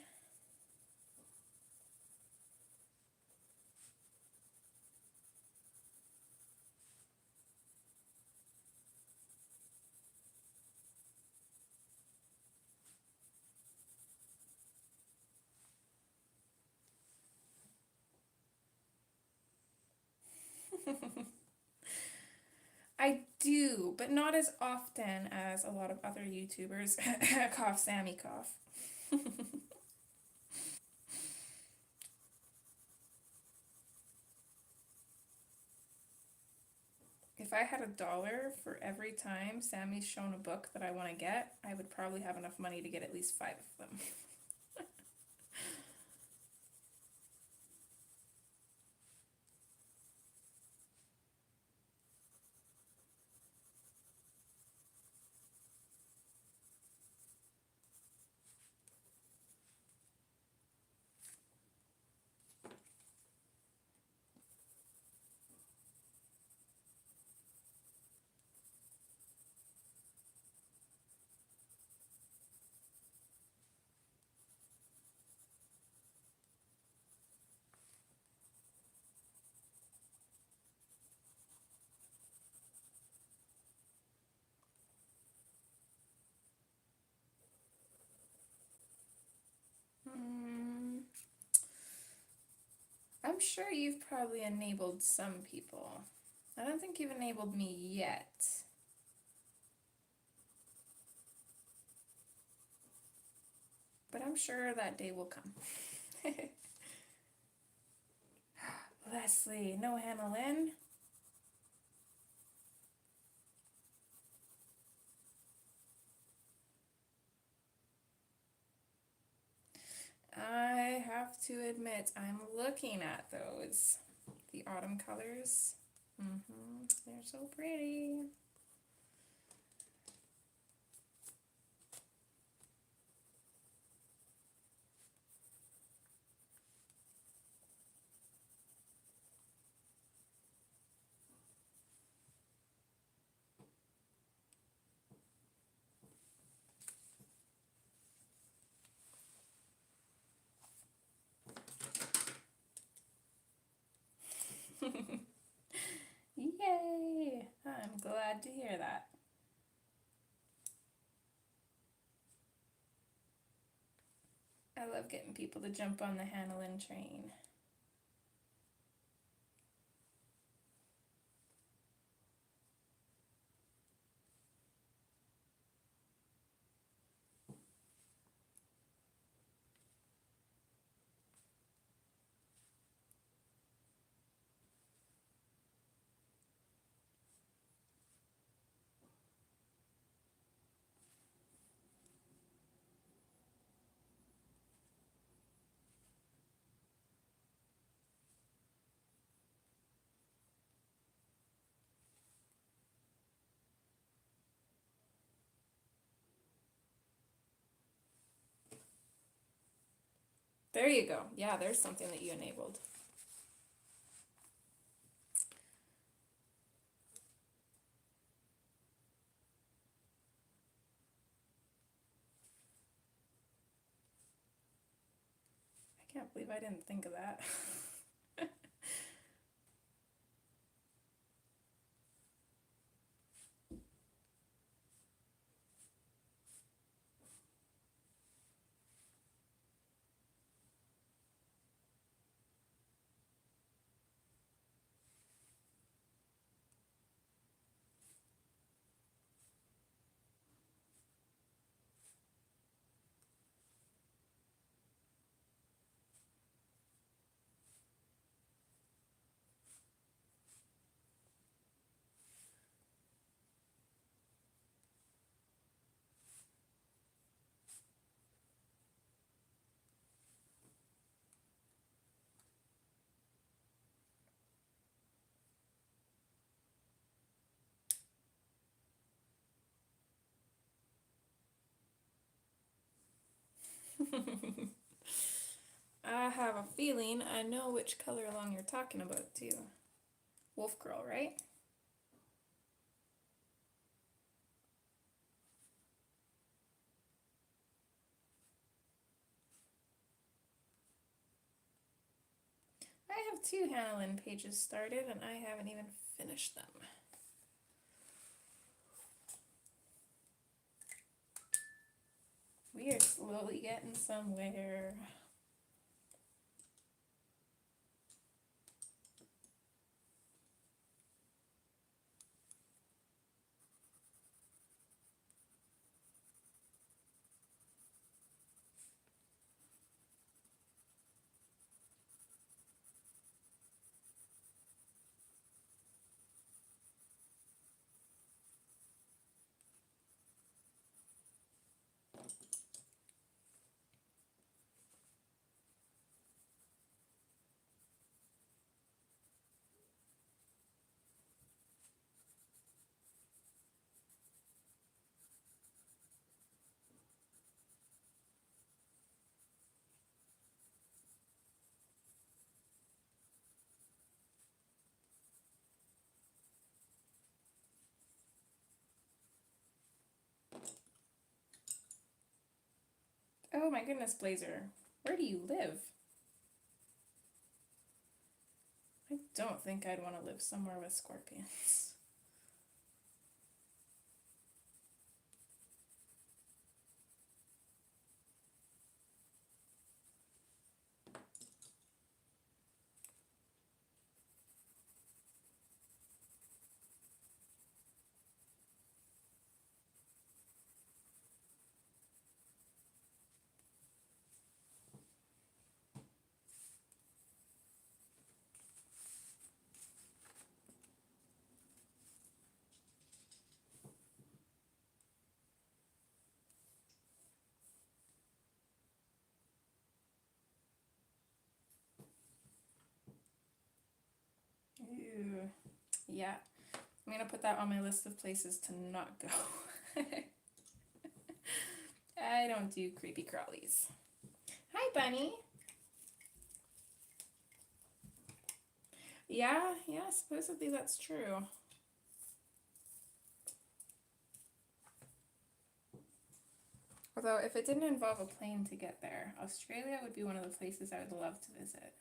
I do, but not as often as a lot of other YouTubers. Cough, Sammy, cough. If I had $1 for every time Sammy's shown a book that I want to get, I would probably have enough money to get at least 5 of them. Hmm. I'm sure you've probably enabled some people. I don't think you've enabled me yet. But I'm sure that day will come. Leslie, no Hannah Lynn? I have to admit, I'm looking at those. The autumn colors. They're so pretty. Yay! I'm glad to hear that. I love getting people to jump on the Hannah Lynn train. There you go. Yeah, there's something that you enabled. I can't believe I didn't think of that. I have a feeling I know which color along you're talking about too. Wolf Girl, right? I have 2 Hannah Lynn pages started and I haven't even finished them. We are slowly getting somewhere. Oh my goodness, Blazer. Where do you live? I don't think I'd want to live somewhere with scorpions. Ew. Yeah, I'm gonna put that on my list of places to not go. I don't do creepy crawlies. Hi, Bunny. Yeah, supposedly that's true. Although, if it didn't involve a plane to get there, Australia would be one of the places I would love to visit.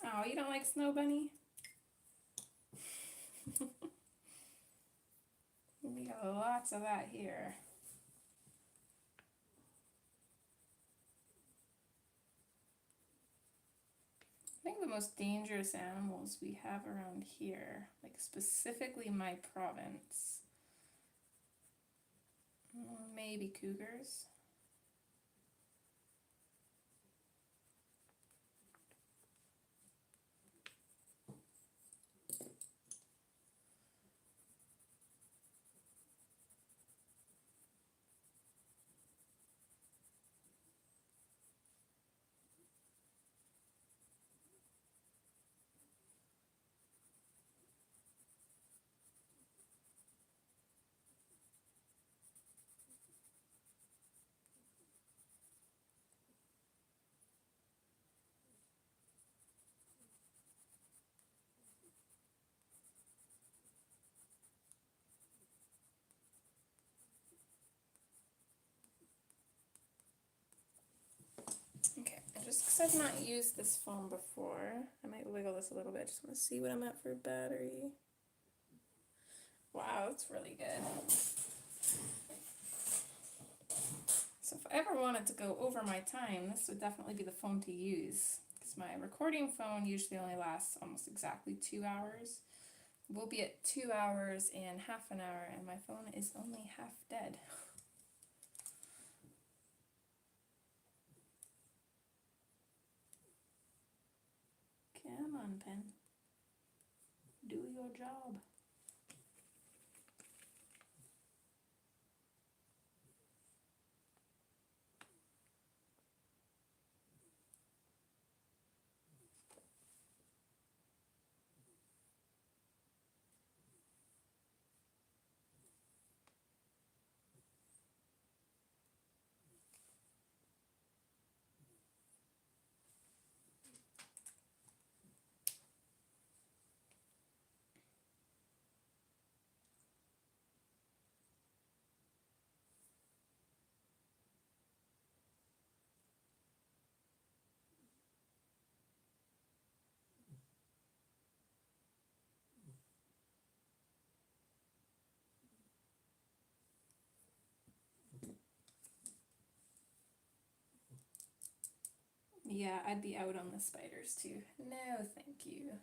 Oh, you don't like Snow Bunny? We got lots of that here. I think the most dangerous animals we have around here, like specifically my province, maybe cougars. Okay, and just because I've not used this foam before, I might wiggle this a little bit. Just want to see what I'm at for battery. Wow, that's really good. I ever wanted to go over my time, this would definitely be the phone to use. Because my recording phone usually only lasts almost exactly 2 hours. We'll be at 2 hours and half an hour, and my phone is only half dead. Come on, pen. Do your job. Yeah, I'd be out on the spiders too. No, thank you.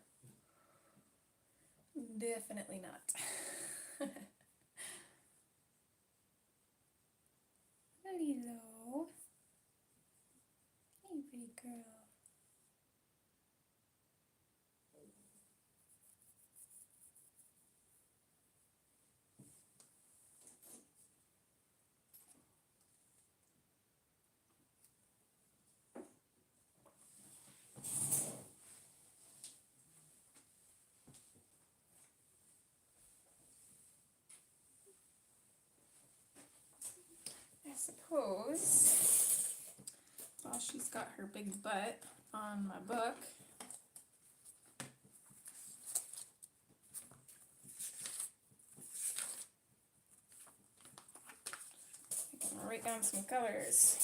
Definitely not. Hello. Hey, pretty girl. I suppose while she's got her big butt on my book, I can write down some colors.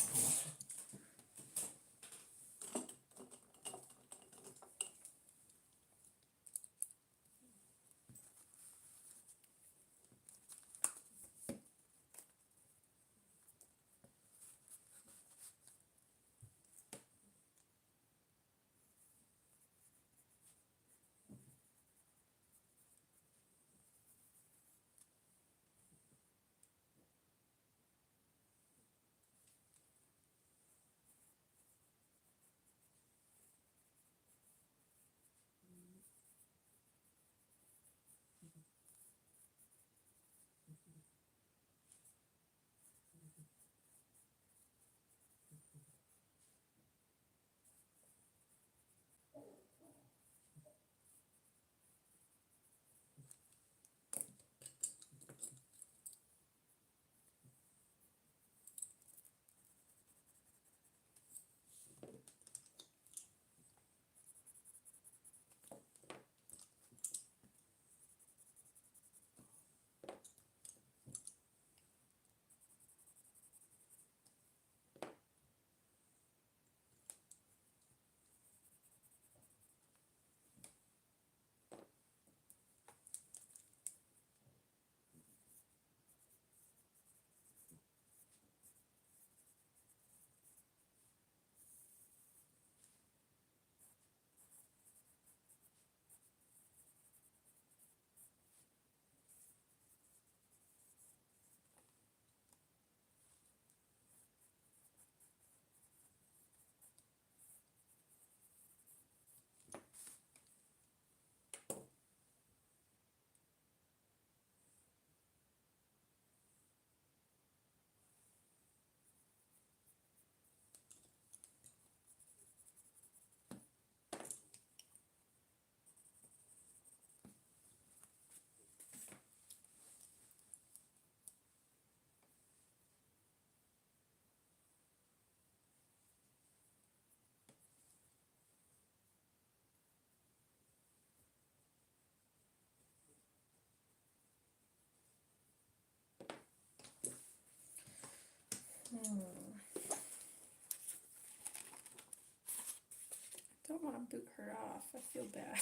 Don't want to boot her off. I feel bad.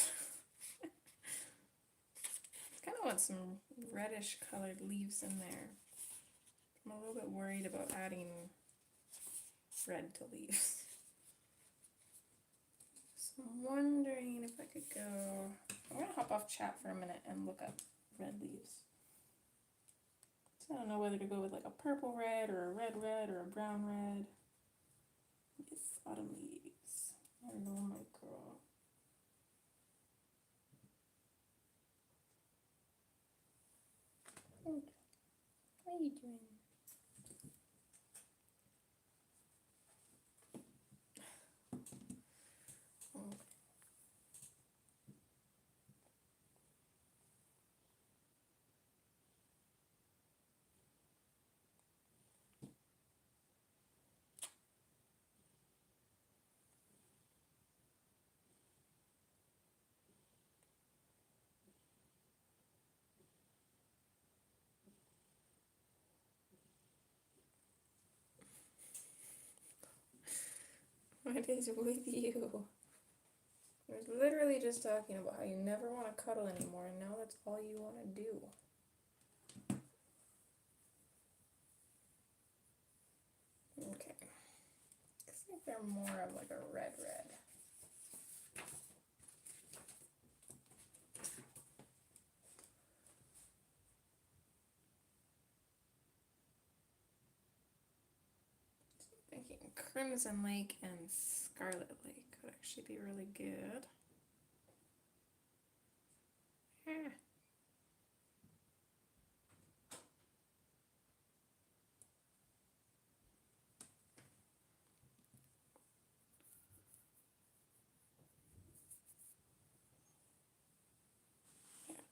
I kind of want some reddish colored leaves in there. I'm a little bit worried about adding red to leaves. So I'm wondering if I could go, I'm gonna hop off chat for a minute and look up red leaves. So I don't know whether to go with like a purple red or a red or a brown red. Yes, autumn leaves. Hello, my girl. How are you doing? Oh. What is with you? I was literally just talking about how you never want to cuddle anymore, and now that's all you want to do. Okay. Looks like they're more of like a red. Thinking Crimson Lake and Scarlet Lake would actually be really good. Yeah.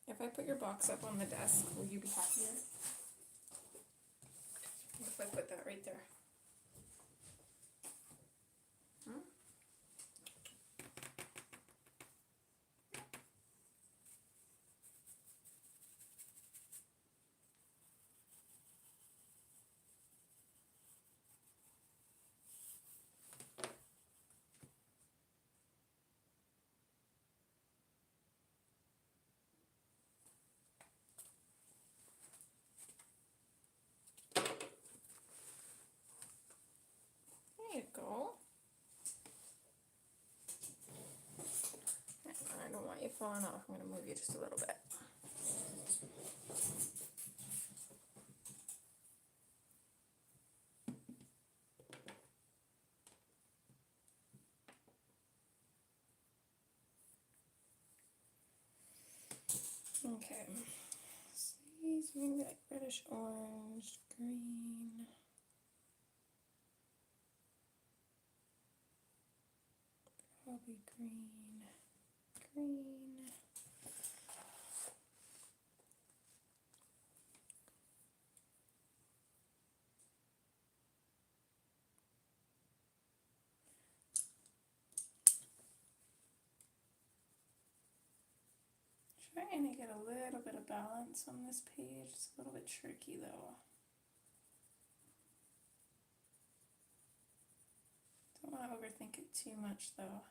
If I put your box up on the desk, will you be happier? What if I put that right there? Hmm? There you go. I don't want you falling off. I'm going to move you just a little bit. Okay. These are maybe like reddish orange, green. Probably green. Trying to get a little bit of balance on this page. It's a little bit tricky though. Don't want to overthink it too much though.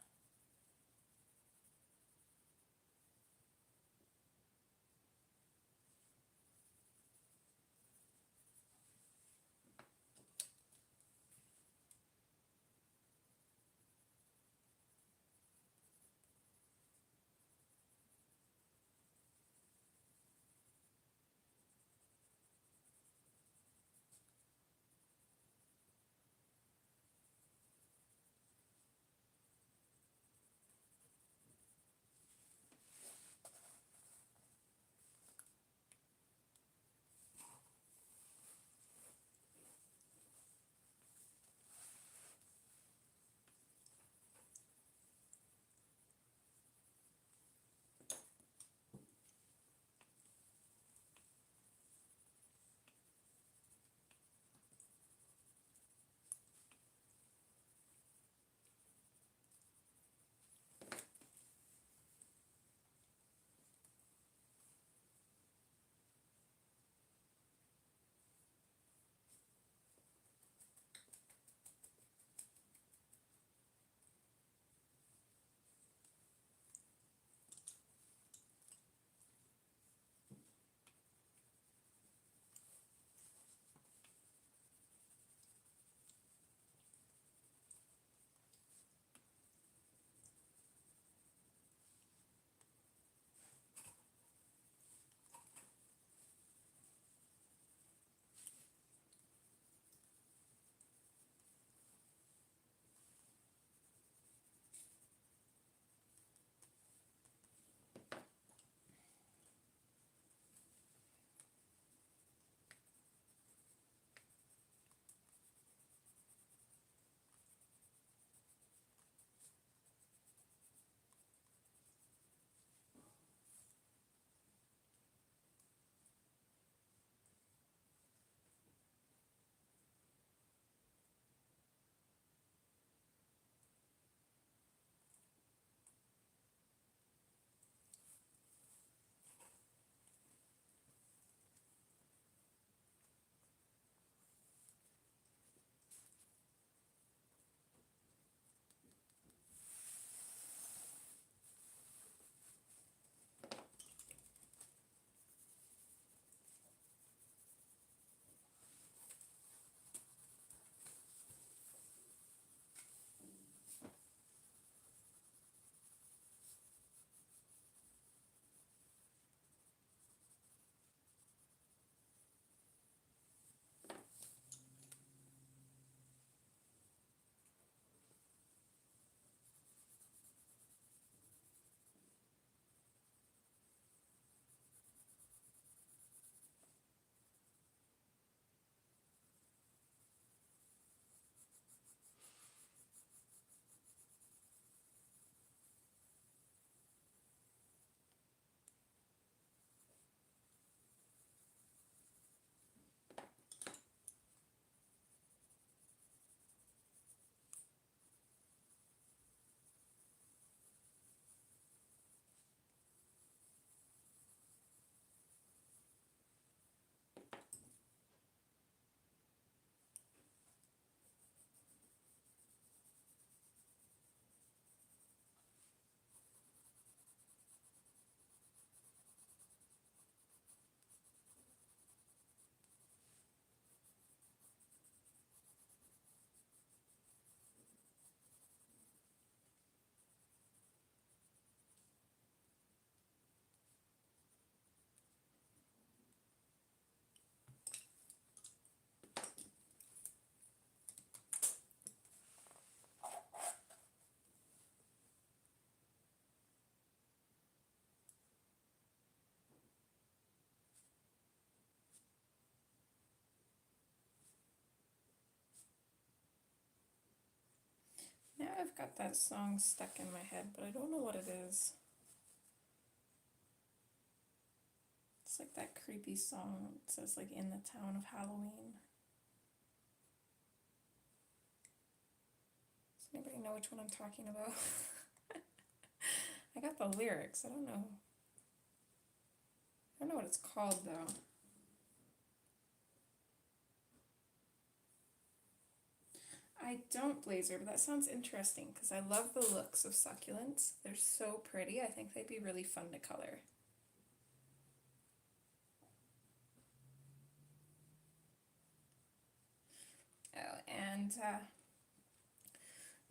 I've got that song stuck in my head, but I don't know what it is. It's like that creepy song. It says like in the town of Halloween. Does anybody know which one I'm talking about? I got the lyrics. I don't know. I don't know what it's called though. I don't blazer, but that sounds interesting because I love the looks of succulents. They're so pretty. I think they'd be really fun to color. Oh, and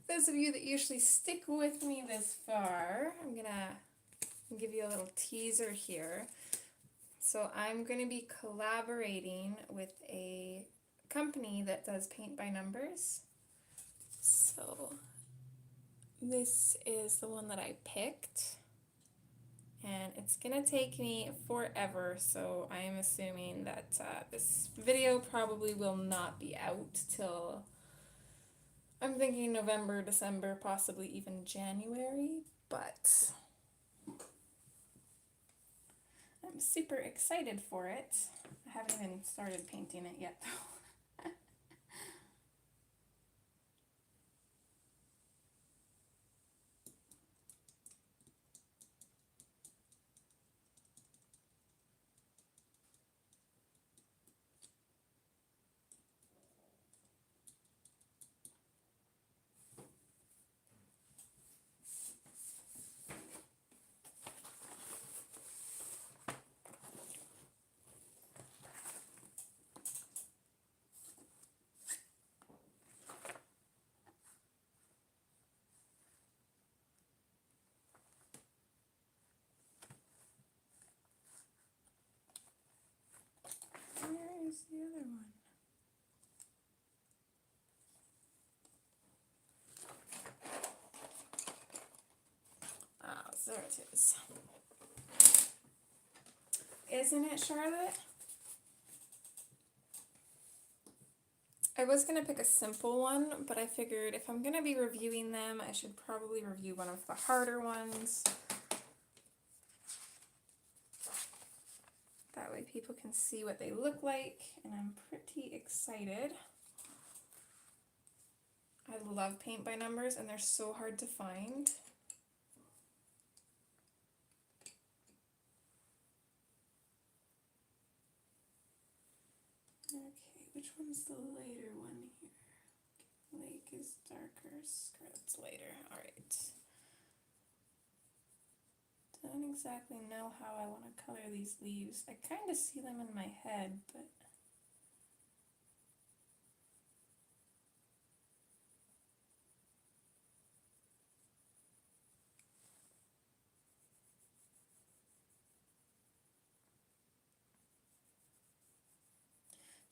those of you that usually stick with me this far, I'm gonna give you a little teaser here. So I'm going to be collaborating with a company that does paint by numbers. So this is the one that I picked, and it's going to take me forever, so I am assuming that this video probably will not be out till, I'm thinking November, December, possibly even January, but I'm super excited for it. I haven't even started painting it yet though. Where is the other one? Ah, there it is. Isn't it, Charlotte? I was going to pick a simple one, but I figured if I'm going to be reviewing them, I should probably review one of the harder ones. That way people can see what they look like, and I'm pretty excited. I love paint by numbers, and they're so hard to find. Okay, which one's the later one here? Lake is darker, Scarlet's later. Alright. Don't exactly know how I want to color these leaves. I kind of see them in my head, but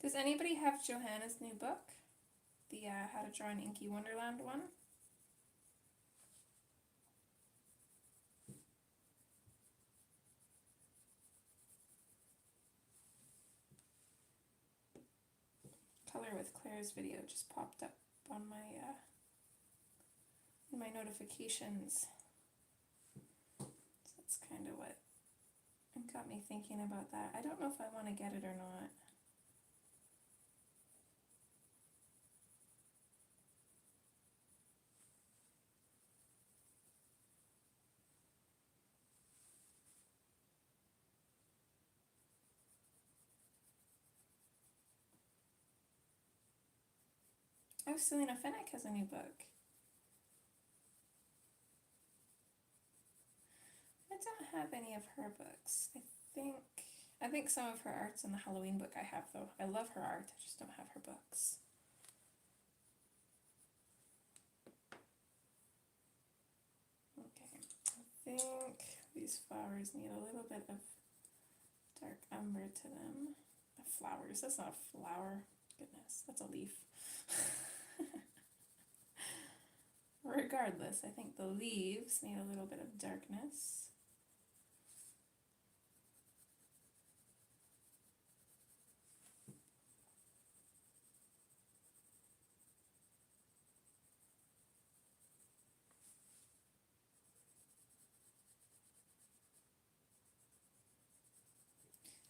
does anybody have Johanna's new book? The How to Draw an Inky Wonderland one? Color with Claire's video just popped up on my in my notifications. So that's kind of what got me thinking about that. I don't know if I want to get it or not. Oh, Selena Fennick has a new book. I don't have any of her books. I think some of her art's in the Halloween book I have though. I love her art, I just don't have her books. Okay, I think these flowers need a little bit of dark umber to them. Flowers, that's not a flower. Goodness, that's a leaf. Regardless, I think the leaves need a little bit of darkness.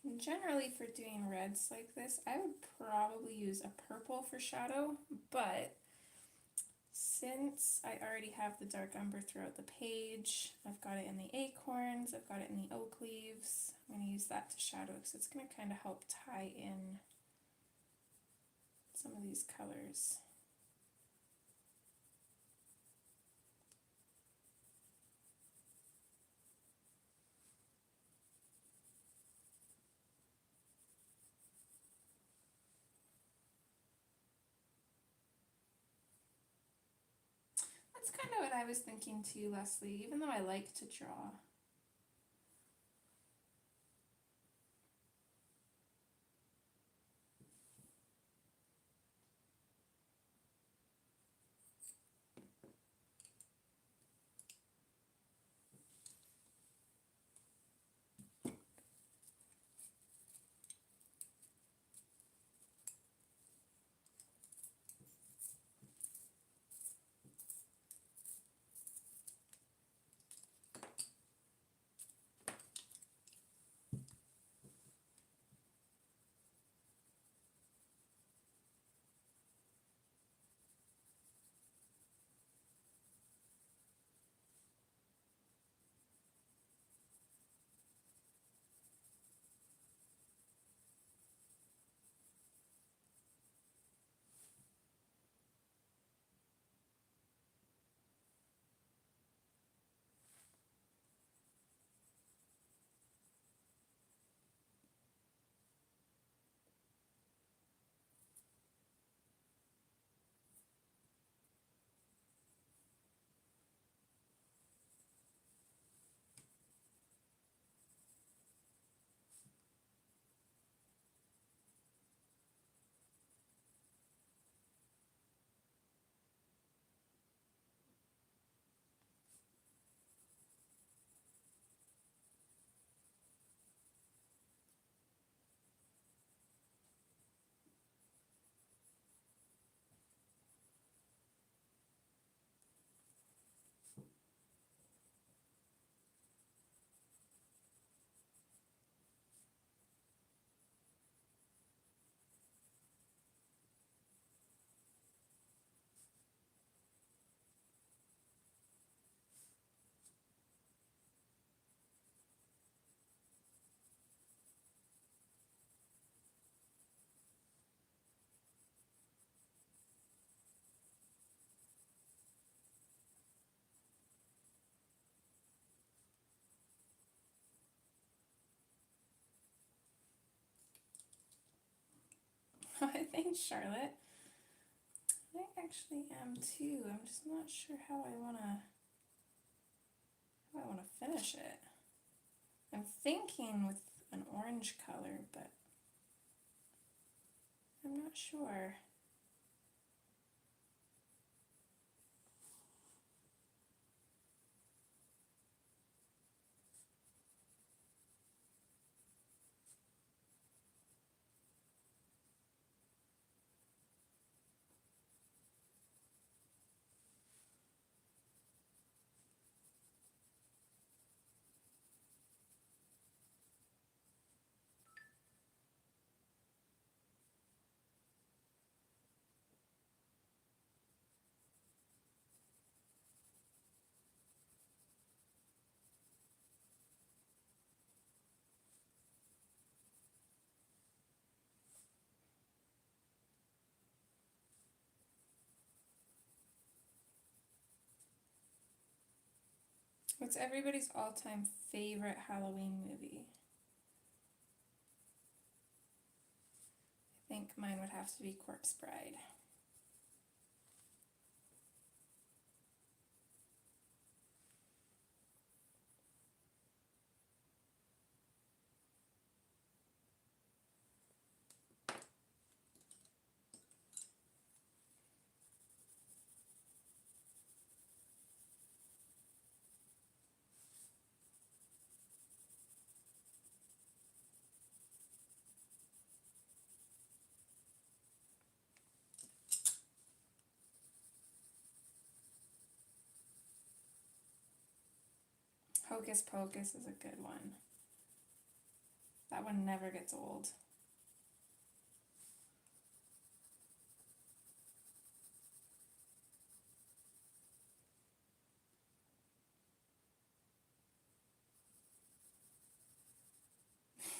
Generally for doing reds like this, I would probably use a purple for shadow, but since I already have the dark umber throughout the page, I've got it in the acorns, I've got it in the oak leaves, I'm going to use that to shadow because it's going to kind of help tie in some of these colors. That's kind of what I was thinking too, Leslie, even though I like to draw. Thanks, Charlotte. I actually am too. I'm just not sure how I wanna finish it. I'm thinking with an orange color, but I'm not sure. What's everybody's all-time favorite Halloween movie? I think mine would have to be Corpse Bride. Hocus Pocus is a good one. That one never gets old.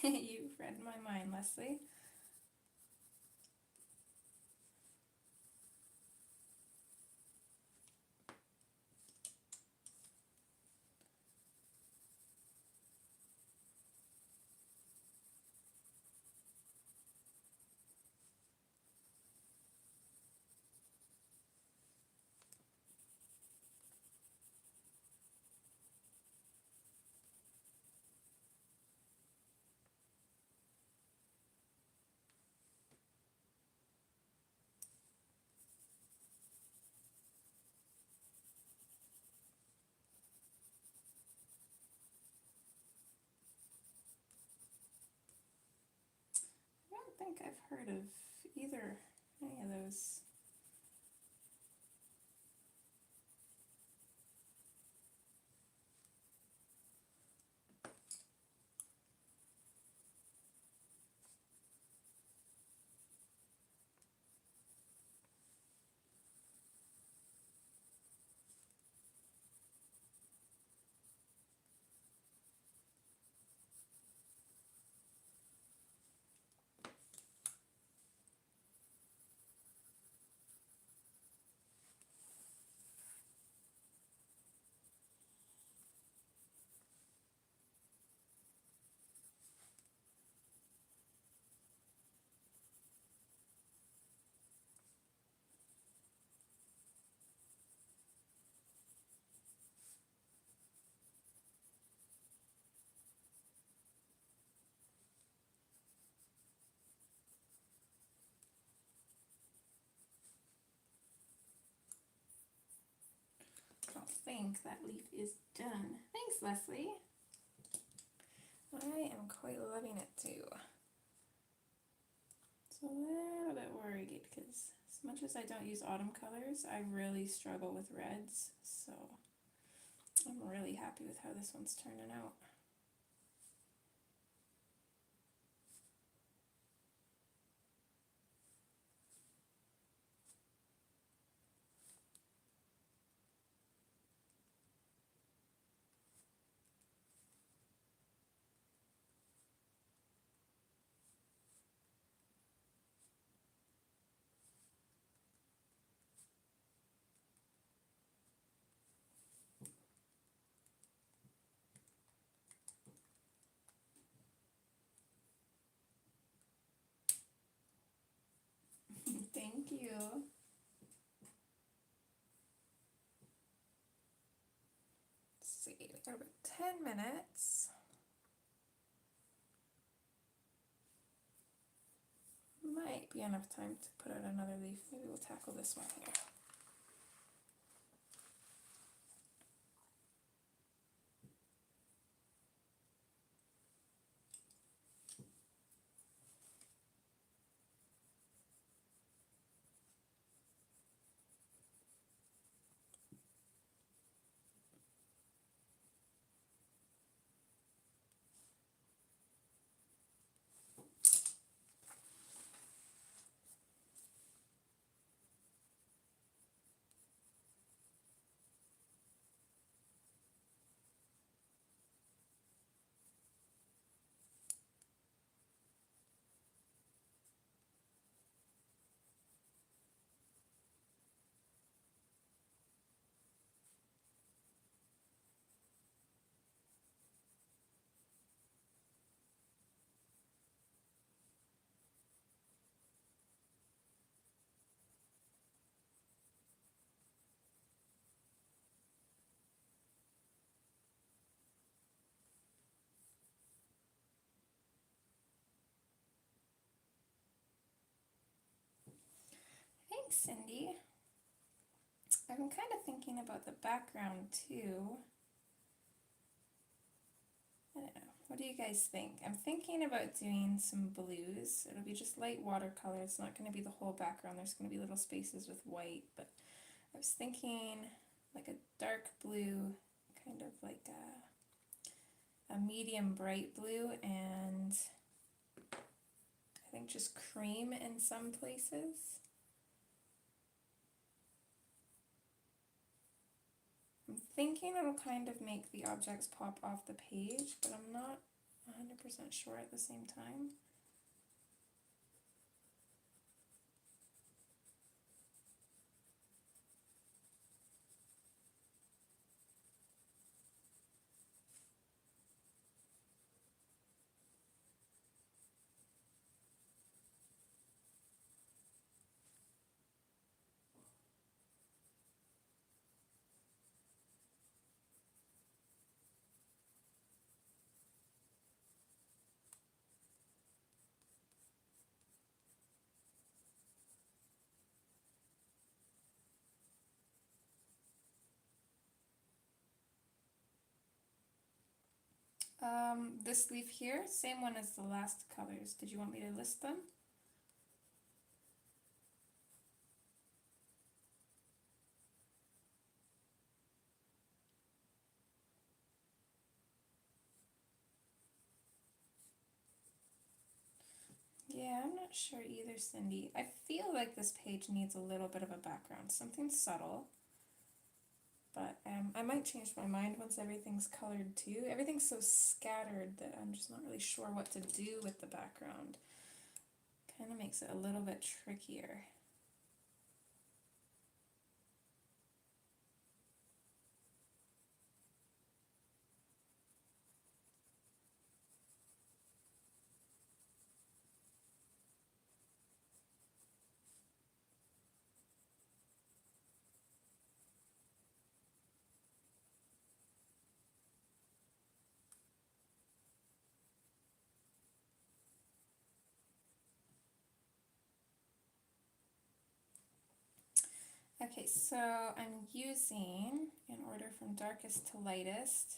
You've read my mind, Leslie. I don't think I've heard of either any of those. I don't think that leaf is done. Thanks, Leslie. I am quite loving it too. So a little bit worried because as much as I don't use autumn colors, I really struggle with reds. So I'm really happy with how this one's turning out. Thank you. Let's see, we got about 10 minutes. Might be enough time to put out another leaf. Maybe we'll tackle this one here. Thanks, Cindy. I'm kind of thinking about the background too. I don't know. What do you guys think? I'm thinking about doing some blues. It'll be just light watercolor. It's not going to be the whole background. There's going to be little spaces with white, but I was thinking like a dark blue, kind of like a medium bright blue, and think just cream in some places. I'm thinking it'll kind of make the objects pop off the page, but I'm not 100% sure at the same time. This leaf here, same one as the last colors. Did you want me to list them? Yeah, I'm not sure either, Cindy. I feel like this page needs a little bit of a background, something subtle. But I might change my mind once everything's colored too. Everything's so scattered that I'm just not really sure what to do with the background. Kind of makes it a little bit trickier. Okay, so I'm using, in order from darkest to lightest,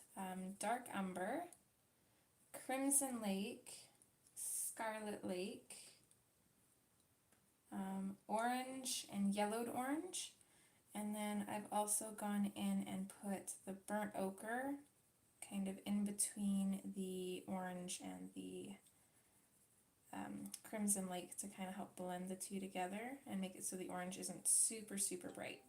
Dark Umber, Crimson Lake, Scarlet Lake, Orange and Yellowed Orange, and then I've also gone in and put the Burnt Ochre kind of in between the orange and the Crimson Lake to kind of help blend the two together and make it so the orange isn't super, super bright.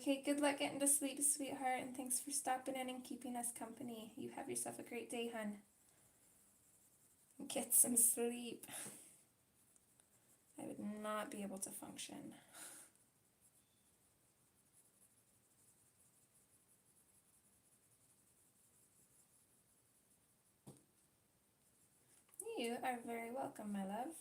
Okay, good luck getting to sleep, sweetheart, and thanks for stopping in and keeping us company. You have yourself a great day, hun. Get some sleep. I would not be able to function. You are very welcome, my love.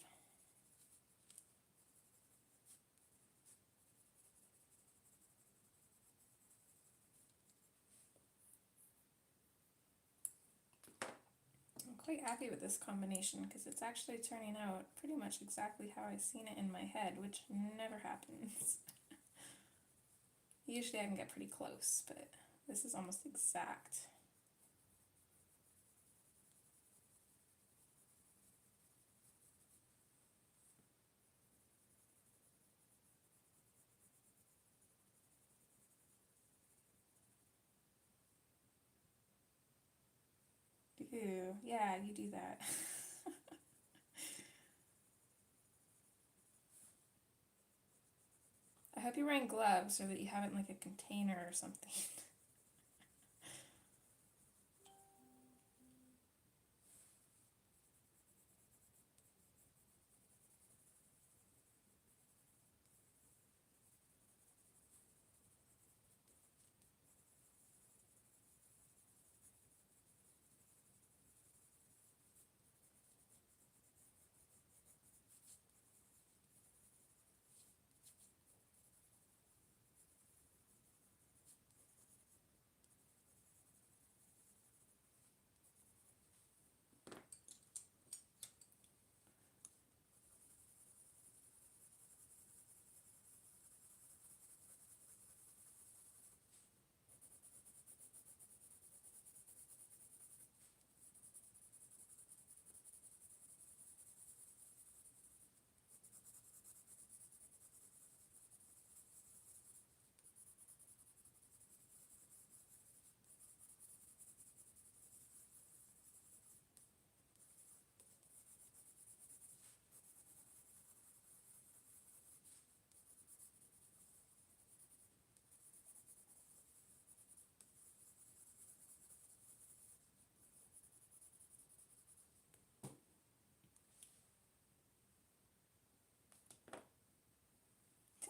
I'm quite happy with this combination because it's actually turning out pretty much exactly how I've seen it in my head, which never happens. Usually I can get pretty close, but this is almost exact. Ooh, yeah, you do that. I hope you're wearing gloves or that you have it in like a container or something.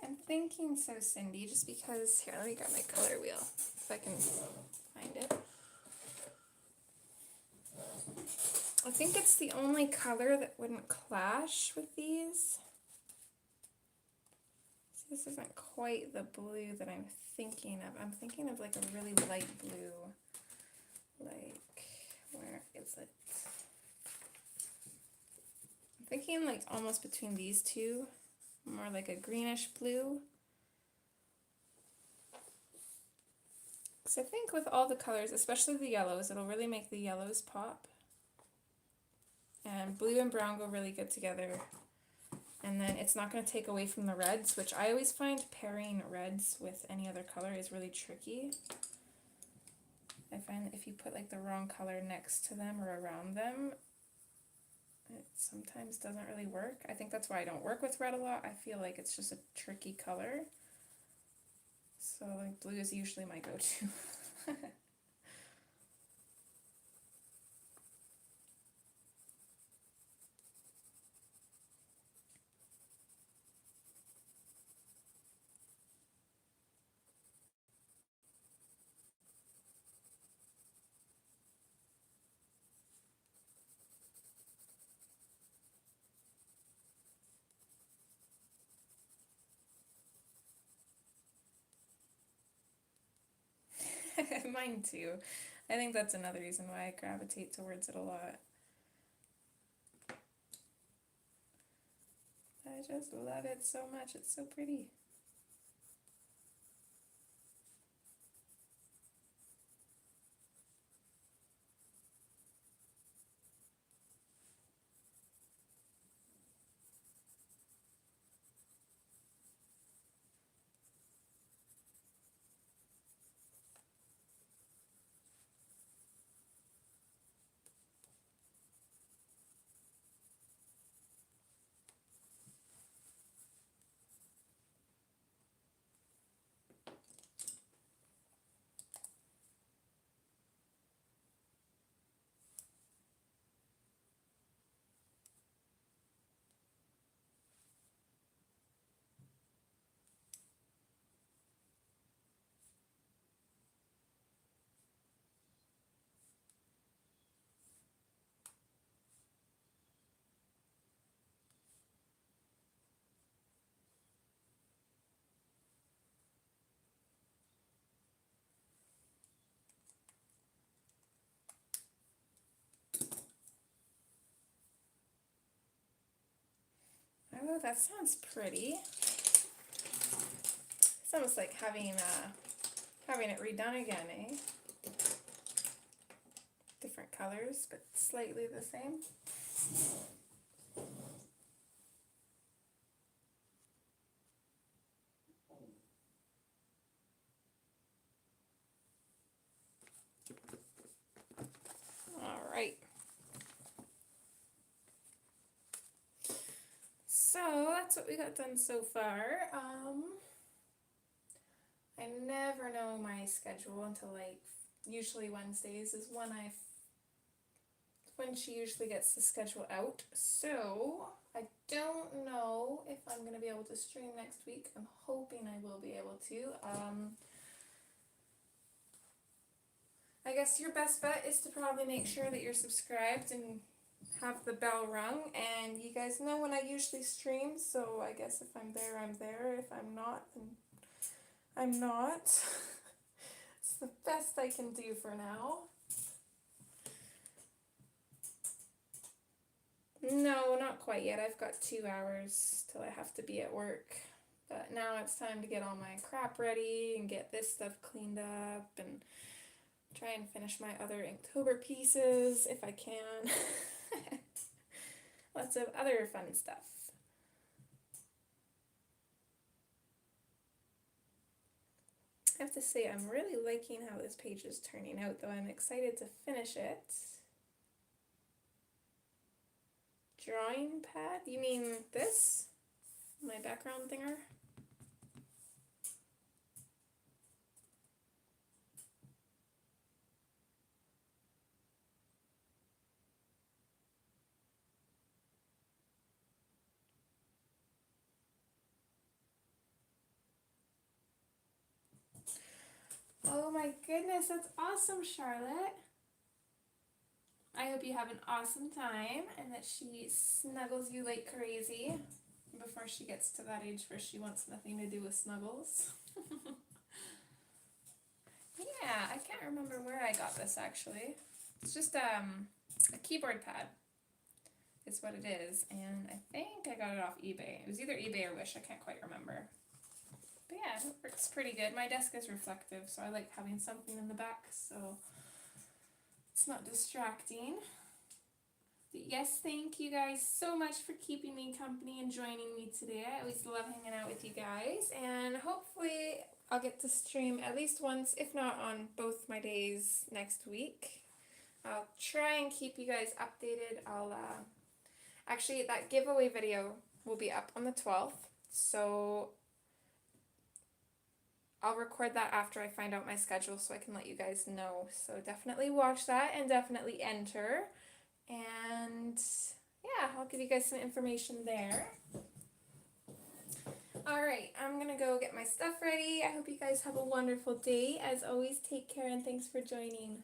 I'm thinking so, Cindy, just because, here, let me grab my color wheel, if I can find it. I think it's the only color that wouldn't clash with these. See, this isn't quite the blue that I'm thinking of. I'm thinking of like a really light blue. Like, where is it? I'm thinking like almost between these two, more like a greenish blue. Because I think with all the colors, especially the yellows, it'll really make the yellows pop. And blue and brown go really good together. And then it's not going to take away from the reds, which I always find pairing reds with any other color is really tricky. I find that if you put like the wrong color next to them or around them, it sometimes doesn't really work. I think that's why I don't work with red a lot. I feel like it's just a tricky color. So like blue is usually my go-to. Mine too. I think that's another reason why I gravitate towards it a lot. I just love it so much. It's so pretty. Oh, that sounds pretty. It's almost like having it redone again, eh? Different colors, but slightly the same. All right. So that's what we got done so far. I never know my schedule until like usually Wednesdays is when she usually gets the schedule out. So I don't know if I'm gonna be able to stream next week. I'm hoping I will be able to. I guess your best bet is to probably make sure that you're subscribed and have the bell rung, and you guys know when I usually stream, so I guess if I'm there, I'm there. If I'm not, then I'm not. It's the best I can do for now. No, not quite yet. I've got 2 hours till I have to be at work. But now it's time to get all my crap ready and get this stuff cleaned up and try and finish my other Inktober pieces if I can. Lots of other fun stuff. I have to say, I'm really liking how this page is turning out, though I'm excited to finish it. Drawing pad? You mean this? My background thinger? Oh my goodness, that's awesome, Charlotte. I hope you have an awesome time and that she snuggles you like crazy before she gets to that age where she wants nothing to do with snuggles. Yeah, I can't remember where I got this actually. It's just a keyboard pad. It's what it is, and I think I got it off eBay. It was either eBay or Wish, I can't quite remember. But yeah, it works pretty good. My desk is reflective, so I like having something in the back so it's not distracting. But yes, thank you guys so much for keeping me company and joining me today. I always love hanging out with you guys, and hopefully I'll get to stream at least once, if not on both my days next week. I'll try and keep you guys updated. Actually, that giveaway video will be up on the 12th, so I'll record that after I find out my schedule so I can let you guys know. So definitely watch that and definitely enter. And yeah, I'll give you guys some information there. Alright, I'm gonna go get my stuff ready. I hope you guys have a wonderful day. As always, take care and thanks for joining.